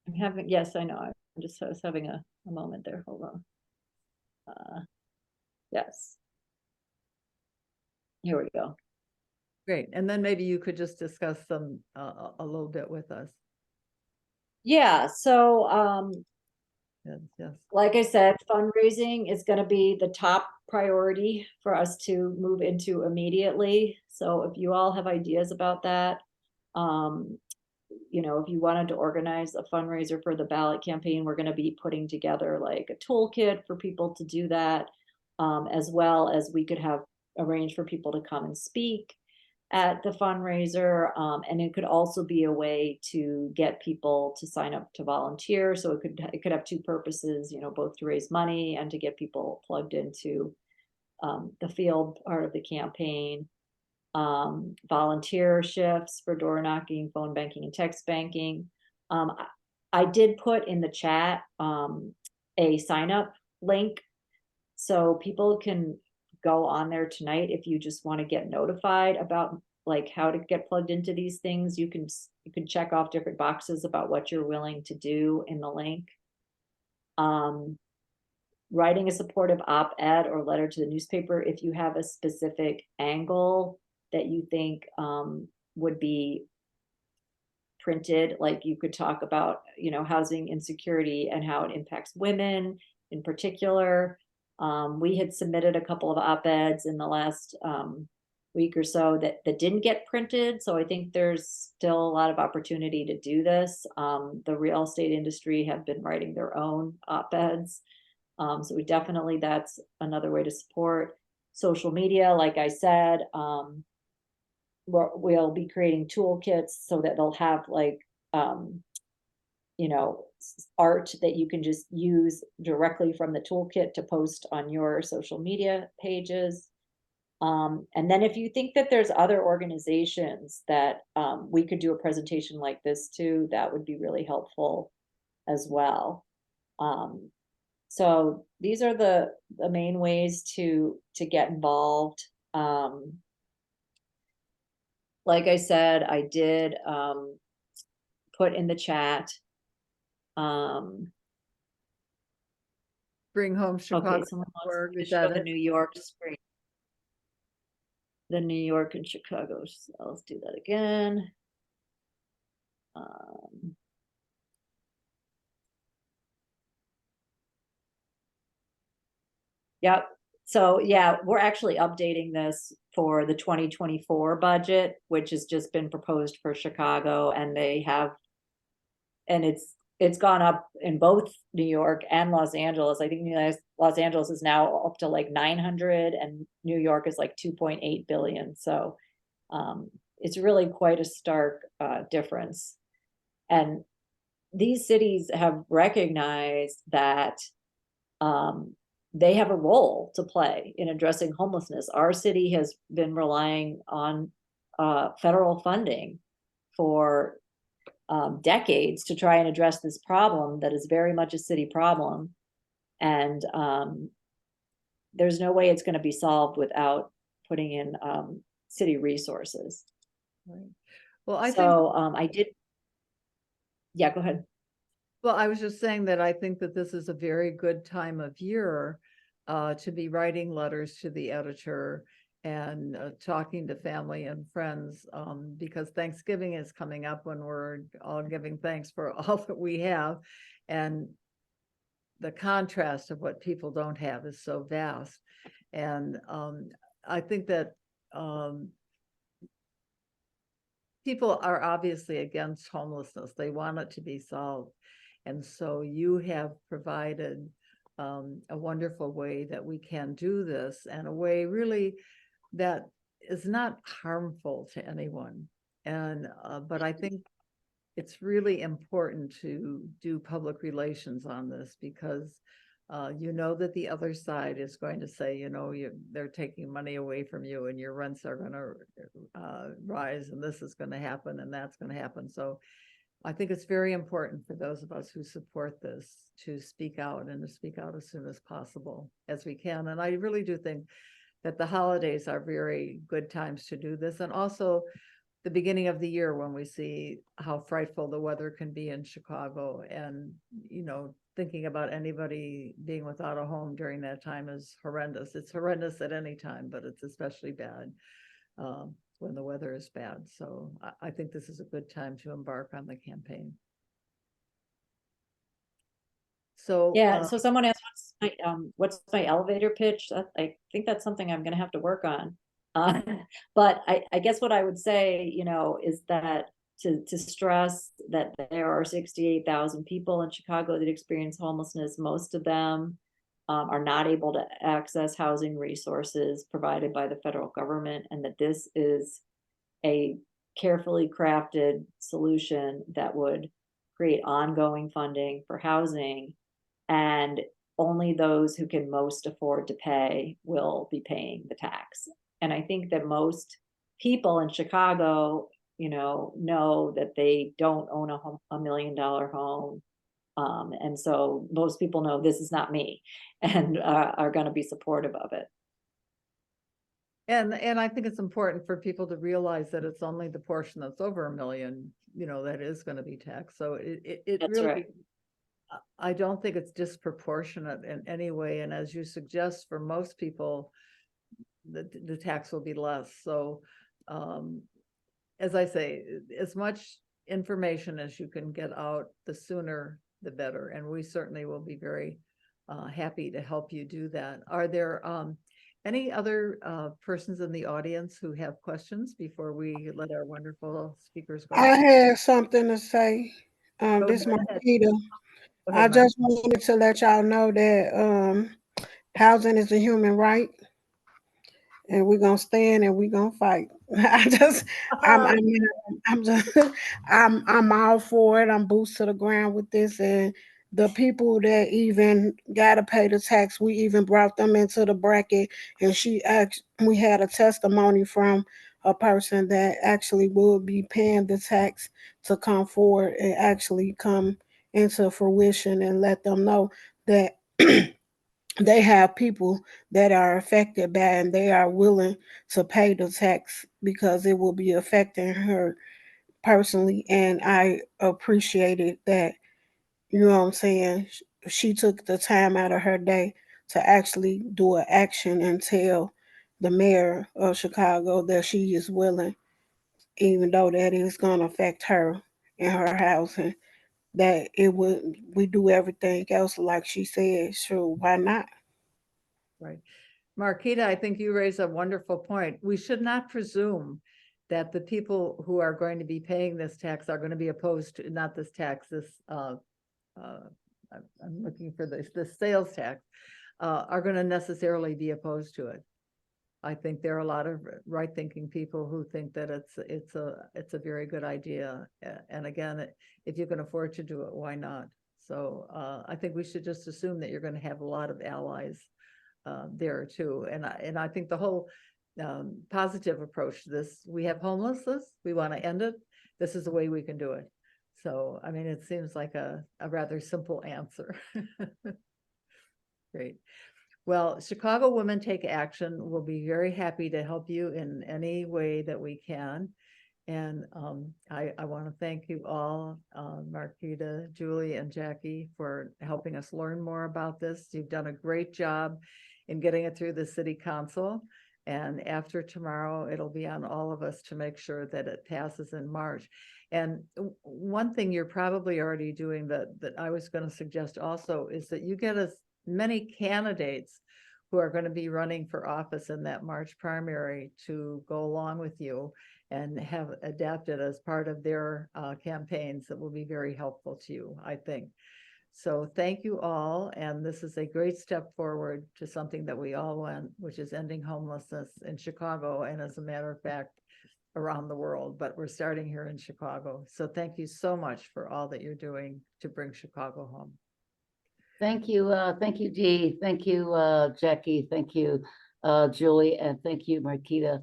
I'm having, yes, I know. I was having a moment there. Hold on. Yes. Here we go. Great. And then maybe you could just discuss them a little bit with us. Yeah. So, Yes. like I said, fundraising is going to be the top priority for us to move into immediately. So if you all have ideas about that, you know, if you wanted to organize a fundraiser for the ballot campaign, we're going to be putting together like a toolkit for people to do that, as well as we could have arranged for people to come and speak at the fundraiser. And it could also be a way to get people to sign up to volunteer. So it could have 2 purposes, you know, both to raise money and to get people plugged into the field part of the campaign. Volunteer shifts for door knocking, phone banking, and text banking. I did put in the chat a sign up link, so people can go on there tonight if you just want to get notified about like how to get plugged into these things. You can check off different boxes about what you're willing to do in the link. Writing a supportive op-ed or letter to the newspaper if you have a specific angle that you think would be printed. Like you could talk about, you know, housing insecurity and how it impacts women in particular. We had submitted a couple of op-eds in the last week or so that didn't get printed. So I think there's still a lot of opportunity to do this. The real estate industry have been writing their own op-eds. So we definitely, that's another way to support. Social media, like I said, we'll be creating toolkits so that they'll have like, you know, art that you can just use directly from the toolkit to post on your social media pages. And then if you think that there's other organizations that we could do a presentation like this to, that would be really helpful as well. So these are the main ways to get involved. Like I said, I did put in the chat. Bring home Chicago. Okay, someone wants to show the New York screen. The New York and Chicago. So let's do that again. Yep. So yeah, we're actually updating this for the 2024 budget, which has just been proposed for Chicago, and it's gone up in both New York and Los Angeles. I think Los Angeles is now up to like 900 and New York is like 2.8 billion. So it's really quite a stark difference. And these cities have recognized that they have a role to play in addressing homelessness. Our city has been relying on federal funding for decades to try and address this problem that is very much a city problem. And there's no way it's going to be solved without putting in city resources. Right. Well, I think, So yeah, go ahead. well, I was just saying that I think that this is a very good time of year to be writing letters to the editor and talking to family and friends, because Thanksgiving is coming up when we're all giving thanks for all that we have. And the contrast of what people don't have is so vast. And I think that people are obviously against homelessness. They want it to be solved. And so you have provided a wonderful way that we can do this, and a way really that is not harmful to anyone. And but I think it's really important to do public relations on this, because you know that the other side is going to say, you know, they're taking money away from you and your rents are going to rise and this is going to happen and that's going to happen. So I think it's very important for those of us who support this to speak out, and to speak out as soon as possible as we can. And I really do think that the holidays are very good times to do this. And also the beginning of the year, when we see how frightful the weather can be in Chicago, and, you know, thinking about anybody being without a home during that time is horrendous. It's horrendous at any time, but it's especially bad when the weather is bad. So I think this is a good time to embark on the campaign. So yeah, so someone asked, what's my elevator pitch? I think that's something I'm going to have to work on. But I guess what I would say, you know, is that to stress that there are 68,000 people in Chicago that experience homelessness. Most of them are not able to access housing resources provided by the federal government, and that this is a carefully crafted solution that would create ongoing funding for housing, and only those who can most afford to pay will be paying the tax. And I think that most people in Chicago, you know that they don't own a $1 million home. And so most people know this is not me, and are going to be supportive of it. And I think it's important for people to realize that it's only the portion that's over $1 million, you know, that is going to be taxed. So it That's really, right. I don't think it's disproportionate in any way. And as you suggest, for most people, the tax will be less. So as I say, as much information as you can get out, the sooner the better. And we certainly will be very happy to help you do that. Are there any other persons in the audience who have questions before we let our wonderful speakers go? I have something to say. This is Marquita. I just wanted to let y'all know that housing is a human right, and we're gonna stand and we're gonna fight. I'm all for it. I'm boots to the ground with this, and the people that even gotta pay the tax, we even brought them into the bracket. And we had a testimony from a person that actually would be paying the tax to come forward and actually come into fruition, and let them know that they have people that are affected by it, and they are willing to pay the tax because it will be affecting her personally. And I appreciated that, you know what I'm saying? She took the time out of her day to actually do an action and tell the mayor of Chicago that she is willing, even though that is going to affect her and her housing, that we do everything else like she said. Sure, why not? Right. Marquita, I think you raise a wonderful point. We should not presume that the people who are going to be paying this tax are going to be opposed to, not this tax, this, I'm looking for the sales tax, are going to necessarily be opposed to it. I think there are a lot of right-thinking people who think that it's a very good idea. And again, if you can afford to do it, why not? So I think we should just assume that you're going to have a lot of allies there too. And I think the whole positive approach to this, we have homelessness, we want to end it. This is the way we can do it. So, I mean, it seems like a rather simple answer. Great. Well, Chicago Women Take Action will be very happy to help you in any way that we can. And I want to thank you all, Marquita, Julie, and Jackie, for helping us learn more about this. You've done a great job in getting it through the city council. And after tomorrow, it'll be on all of us to make sure that it passes in March. And one thing you're probably already doing that I was going to suggest also is that you get as many candidates who are going to be running for office in that March primary to go along with you and have adapted as part of their campaigns that will be very helpful to you, I think. So thank you all. And this is a great step forward to something that we all want, which is ending homelessness in Chicago. And as a matter of fact, around the world, but we're starting here in Chicago. So thank you so much for all that you're doing to bring Chicago home. Thank you, Dee. Thank you, Jackie. Thank you, Julie, and thank you, Marquita,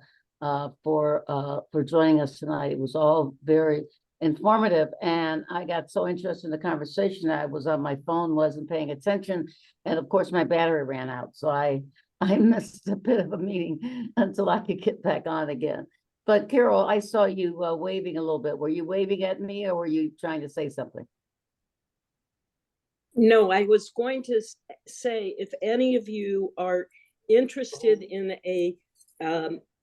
for joining us tonight. It was all very informative, and I got so interested in the conversation. I was on my phone, wasn't paying attention, and of course my battery ran out, so I missed a bit of a meeting until I could get back on again. But Carol, I saw you waving a little bit. Were you waving at me, or were you trying to say something? No, I was going to say, if any of you are interested in a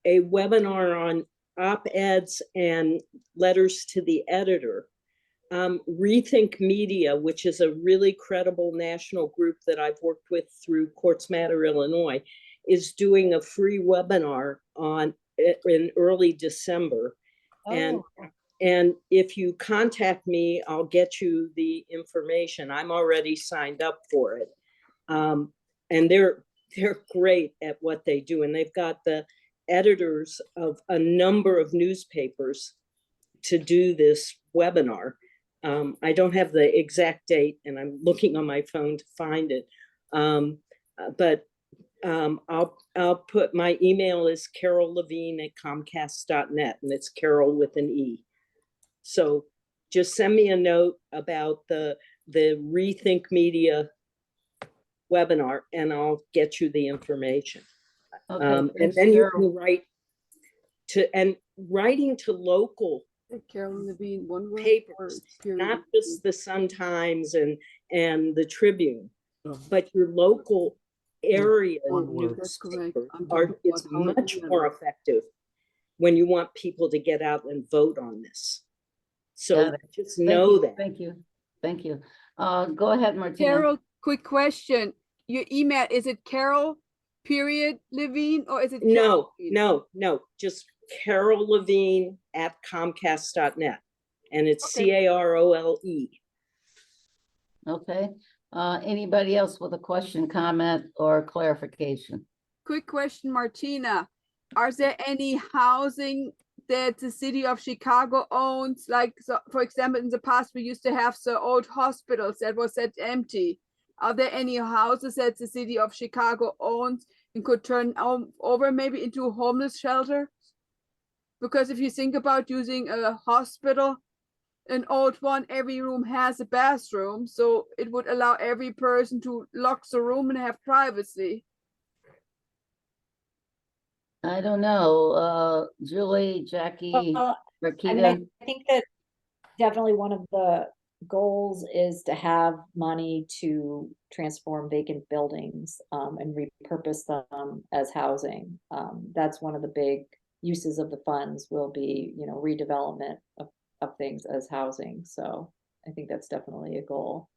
webinar on op-eds and letters to the editor, Rethink Media, which is a really credible national group that I've worked with through Courts Matter Illinois, is doing a free webinar in early December. Oh. And if you contact me, I'll get you the information. I'm already signed up for it. And they're great at what they do. And they've got the editors of a number of newspapers to do this webinar. I don't have the exact date, and I'm looking on my phone to find it. But I'll put, my email is carollevine@comcast.net, and it's Carol with an E. So just send me a note about the Rethink Media webinar, and I'll get you the information. Okay, and then you can writing to local Carolyn Levine, one word, papers, not just the Sun-Times and the Tribune, but your local area newspaper is much more effective when you want people to get out and vote on this. So just know that. Thank you. Thank you. Go ahead, Martina. Carol, quick question. Your email, is it Carol Levine, or is it No, just Carol Levine @comcast.net, and it's CAROLE. Okay. Anybody else with a question, comment, or clarification? Quick question, Martina. Are there any housing that the city of Chicago owns? Like, so, for example, in the past, we used to have the old hospitals that was set empty. Are there any houses that the city of Chicago owns and could turn over maybe into a homeless shelter? Because if you think about using a hospital, an old one, every room has a bathroom, so it would allow every person to lock the room and have privacy. I don't know. Julie, Jackie, Marquita. I mean, I think that definitely one of the goals is to have money to transform vacant buildings and repurpose them as housing. That's one of the big uses of the funds, will be, you know, redevelopment of things as housing. So I think that's definitely a goal.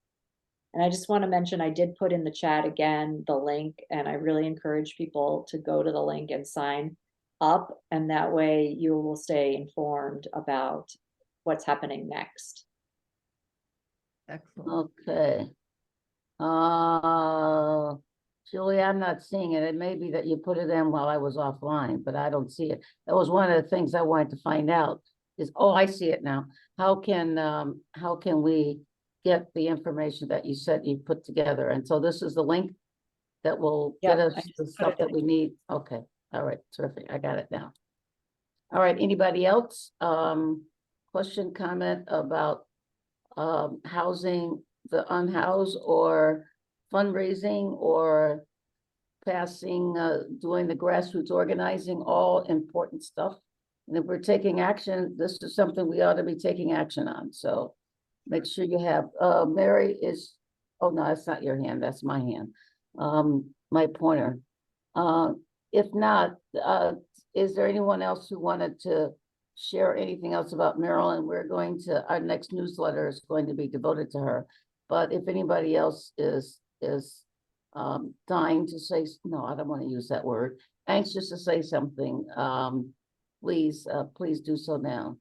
And I just want to mention, I did put in the chat again, the link, and I really encourage people to go to the link and sign up. And that way you will stay informed about what's happening next. Excellent. Okay. Julie, I'm not seeing it. It may be that you put it in while I was offline, but I don't see it. That was one of the things I wanted to find out is, oh, I see it now. How can we get the information that you said you put together? And so this is the link that will get Yep, us I just the put stuff it that we need. Okay. All right. Terrific. I got it now. All right. Anybody else? Question, comment about housing the unhoused or fundraising or passing, doing the grassroots organizing, all important stuff. And if we're taking action, this is something we ought to be taking action on. So make sure you have, Mary is, oh no, that's not your hand, that's my hand. My pointer. If not, is there anyone else who wanted to share anything else about Marilyn? We're going to, our next newsletter is going to be devoted to her. But if anybody else is dying to say, no, I don't want to use that word, anxious to say something, please do so now.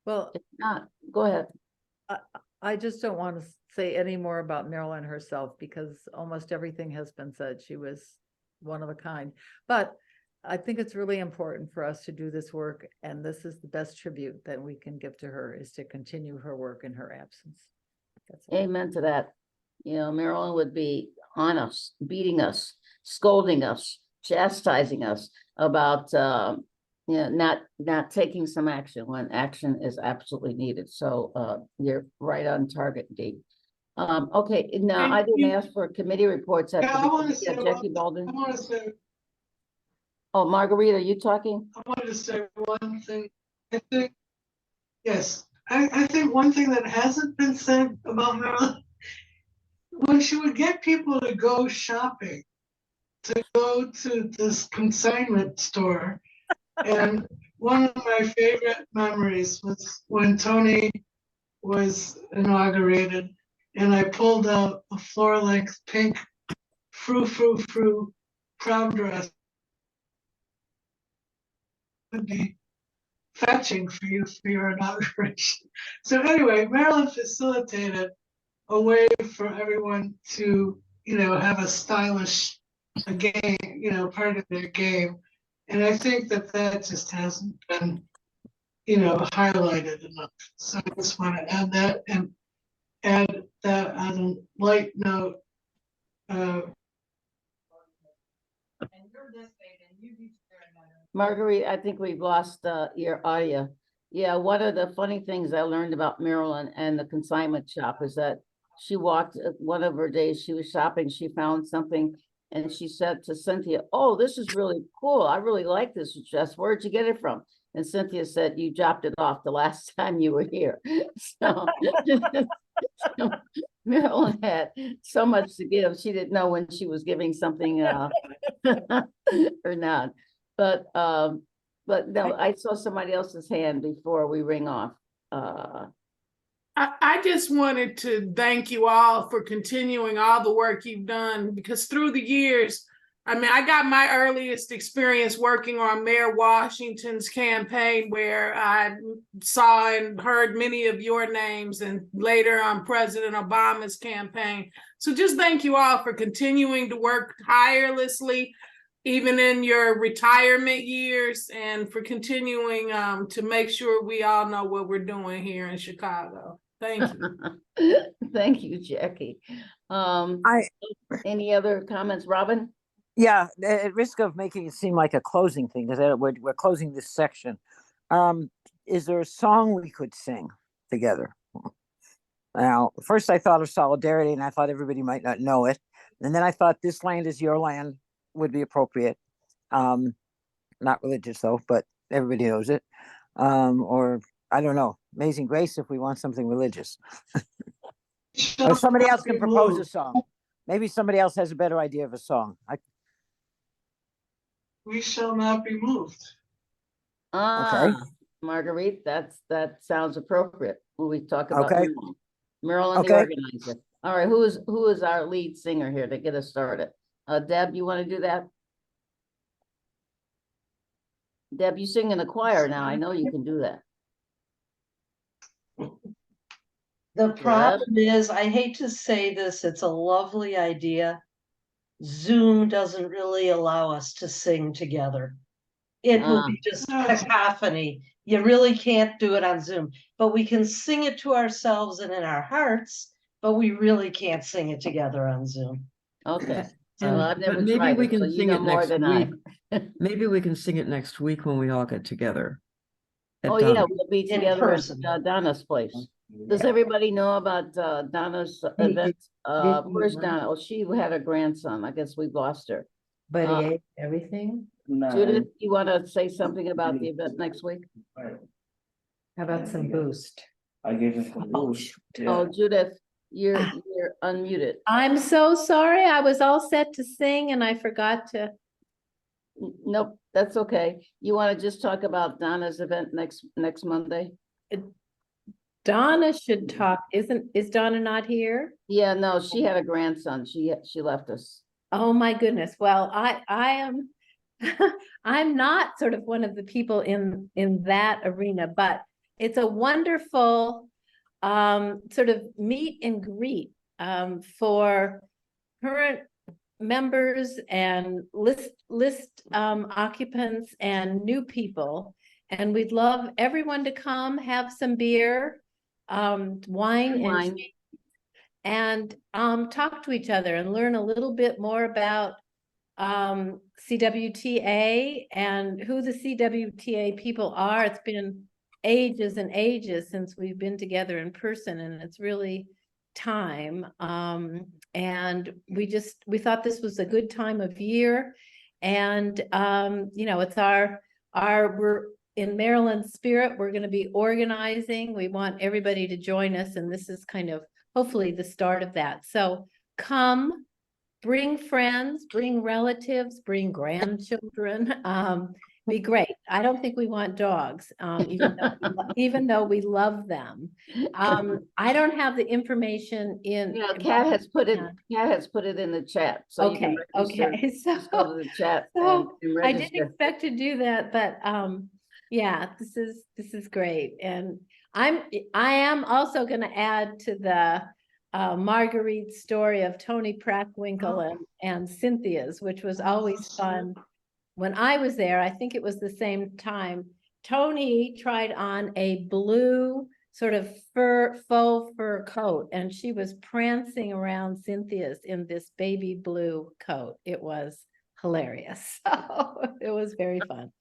Well, If not, go ahead. I just don't want to say any more about Marilyn herself because almost everything has been said. She was one of a kind. But I think it's really important for us to do this work, and this is the best tribute that we can give to her, is to continue her work in her absence. That's all. Amen to that. You know, Marilyn would be on us, beating us, scolding us, chastising us about not taking some action when action is absolutely needed. So you're right on target, Dee. Okay, now I didn't ask for committee reports at Yeah, I want to say Jackie one, Baldwin. I want to say, Oh, Marguerite, are you talking? I wanted to say one thing. I think, yes, I think one thing that hasn't been said about Marilyn, when she would get people to go shopping, to go to this consignment store, and one of my favorite memories was when Tony was inaugurated, and I pulled out a floor-length pink frou prom dress. Would be fetching for you for your inauguration. So anyway, Maryland facilitated a way for everyone to, have a stylish game, part of their game. And I think that just hasn't been, highlighted enough. So I just want to add that and add that on a light note. Marguerite, I think we've lost your audio. Yeah, one of the funny things I learned about Marilyn and the consignment shop is that she walked, one of her days she was shopping, she found something and she said to Cynthia, oh, this is really cool. I really like this dress. Where'd you get it from? And Cynthia said, you dropped it off the last time you were here. So, so Marilyn had so much to give. She didn't know when she was giving something or not. But no, I saw somebody else's hand before we ring off. I just wanted to thank you all for continuing all the work you've done, because through the years, I mean, I got my earliest experience working on Mayor Washington's campaign, where I saw and heard many of your names, and later on President Obama's campaign. So just thank you all for continuing to work tirelessly, even in your retirement years, and for continuing to make sure we all know what we're doing here in Chicago. Thank you. Thank you, Jackie. Any other comments, Robin? Yeah, at risk of making it seem like a closing thing, because we're closing this section. Is there a song we could sing together? Now, first I thought of Solidarity, and I thought everybody might not know it. And then I thought This Land Is Your Land would be appropriate. Not religious though, but everybody knows it. Or I don't know, Amazing Grace if we want something religious. Or somebody else can propose a song. Maybe somebody else has a better idea of a song. We Shall Not Be Moved. Okay. Marguerite, that sounds appropriate when we talk about Okay. Marilyn, the Okay. organizer. All right, who is our lead singer here to get us started? Deb, you want to do that? Deb, you sing in the choir now. I know you can do that. The problem is, I hate to say this, it's a lovely idea. Zoom doesn't really allow us to sing together. It will be just cacophony. You really can't do it on Zoom, but we can sing it to ourselves and in our hearts, but we really can't sing it together on Zoom. Okay. And Well, I've never but maybe tried we it, so can you sing know it more next than week. I. Maybe we can sing it next week when we all get together. at Oh, yeah, Donna. we'll be In together at person. Donna's place. Does everybody know about Donna's event? Where's Donna? Oh, she had a grandson. I guess we've lost her. But he ate everything. Judith, you want to say something about the event next week? How about some boost? I gave him some boost. Oh, Judith, you're unmuted. I'm so sorry. I was all set to sing and I forgot to. Nope, that's okay. You want to just talk about Donna's event next Monday? Donna should talk. Is Donna not here? Yeah, no, she had a grandson. She left us. Oh my goodness. Well, I am I'm not sort of one of the people in that arena, but it's a wonderful sort of meet and greet for current members and list occupants and new people. And we'd love everyone to come, have some beer, wine. And talk to each other and learn a little bit more about CWTA and who the CWTA people are. It's been ages and ages since we've been together in person, and it's really time. And we thought this was a good time of year. And it's we're in Maryland spirit. We're going to be organizing. We want everybody to join us, and this is kind of hopefully the start of that. So come, bring friends, bring relatives, bring grandchildren. Be great. I don't think we want dogs, even though we love them. I don't have the information in. Yeah, Kat has put it in the chat. So okay. You can Okay. So just go to the chat so and I register. didn't expect to do that, but yeah, this is great. And I am also going to add to the Marguerite's story of Tony Prackwinkle and Cynthia's, which was always fun. When I was there, I think it was the same time, Tony tried on a blue sort of faux fur coat, and she was prancing around Cynthia's in this baby blue coat. It was hilarious. So it was very fun.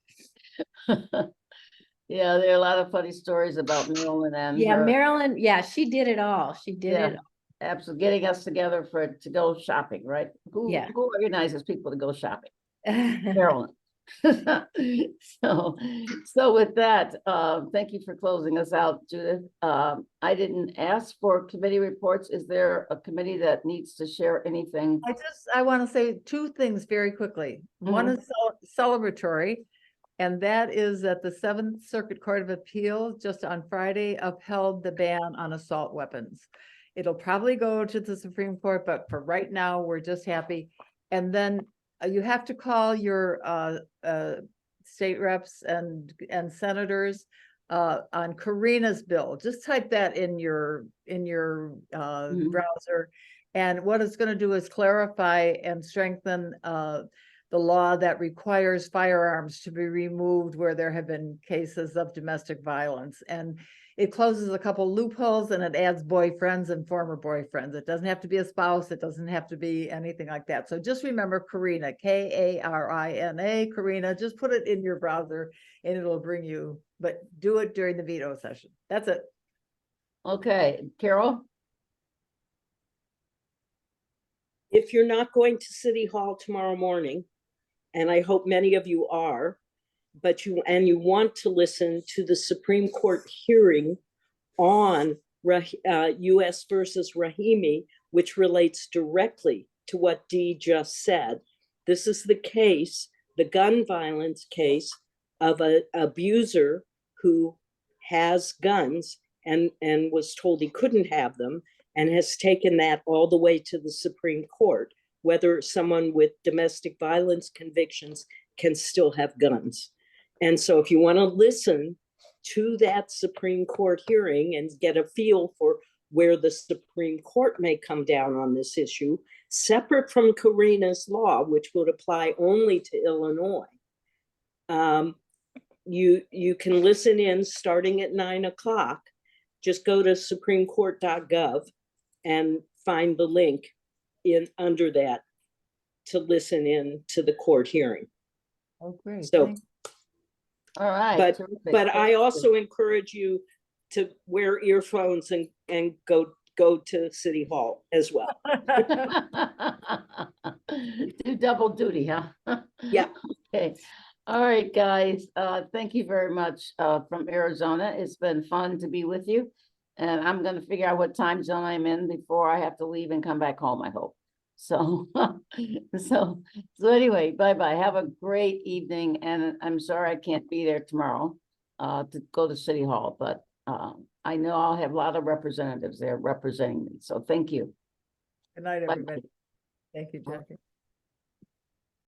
Yeah, there are a lot of funny stories about Marilyn and her. Marilyn, she did it all. She did it. Absolutely, getting us together to go shopping, right? Who organizes people to go shopping? Marilyn. So with that, thank you for closing us out, Judith. I didn't ask for committee reports. Is there a committee that needs to share anything? I want to say two things very quickly. One is celebratory, and that is that the 7th Circuit Court of Appeals just on Friday upheld the ban on assault weapons. It'll probably go to the Supreme Court, but for right now, we're just happy. And then you have to call your state reps and senators on Karina's bill. Just type that in your browser. And what it's going to do is clarify and strengthen the law that requires firearms to be removed where there have been cases of domestic violence. And it closes a couple loopholes, and it adds boyfriends and former boyfriends. It doesn't have to be a spouse. It doesn't have to be anything like that. So just remember Karina, Karina, Karina, just put it in your browser and it'll bring you, but do it during the veto session. That's it. Okay, Carol? If you're not going to City Hall tomorrow morning, and I hope many of you are, but you want to listen to the Supreme Court hearing on U.S. versus Rahimi, which relates directly to what Dee just said. This is the case, the gun violence case of an abuser who has guns and was told he couldn't have them, and has taken that all the way to the Supreme Court, whether someone with domestic violence convictions can still have guns. And so if you want to listen to that Supreme Court hearing and get a feel for where the Supreme Court may come down on this issue, separate from Karina's law, which would apply only to Illinois, you can listen in starting at 9 o'clock. Just go to supremecourt.gov and find the link under that to listen in to the court hearing. Oh, great. So, Thank- All right. but terrific. I also encourage you to wear earphones and go to City Hall as well. Do double duty, huh? Yeah. Okay. All right, guys. Thank you very much from Arizona. It's been fun to be with you. And I'm going to figure out what time zone I'm in before I have to leave and come back home, I hope. So, so anyway, bye-bye. Have a great evening. And I'm sorry I can't be there tomorrow to go to City Hall, but I know I'll have a lot of representatives there representing me. So thank you. Good night, Bye. everybody. Thank you, Jackie.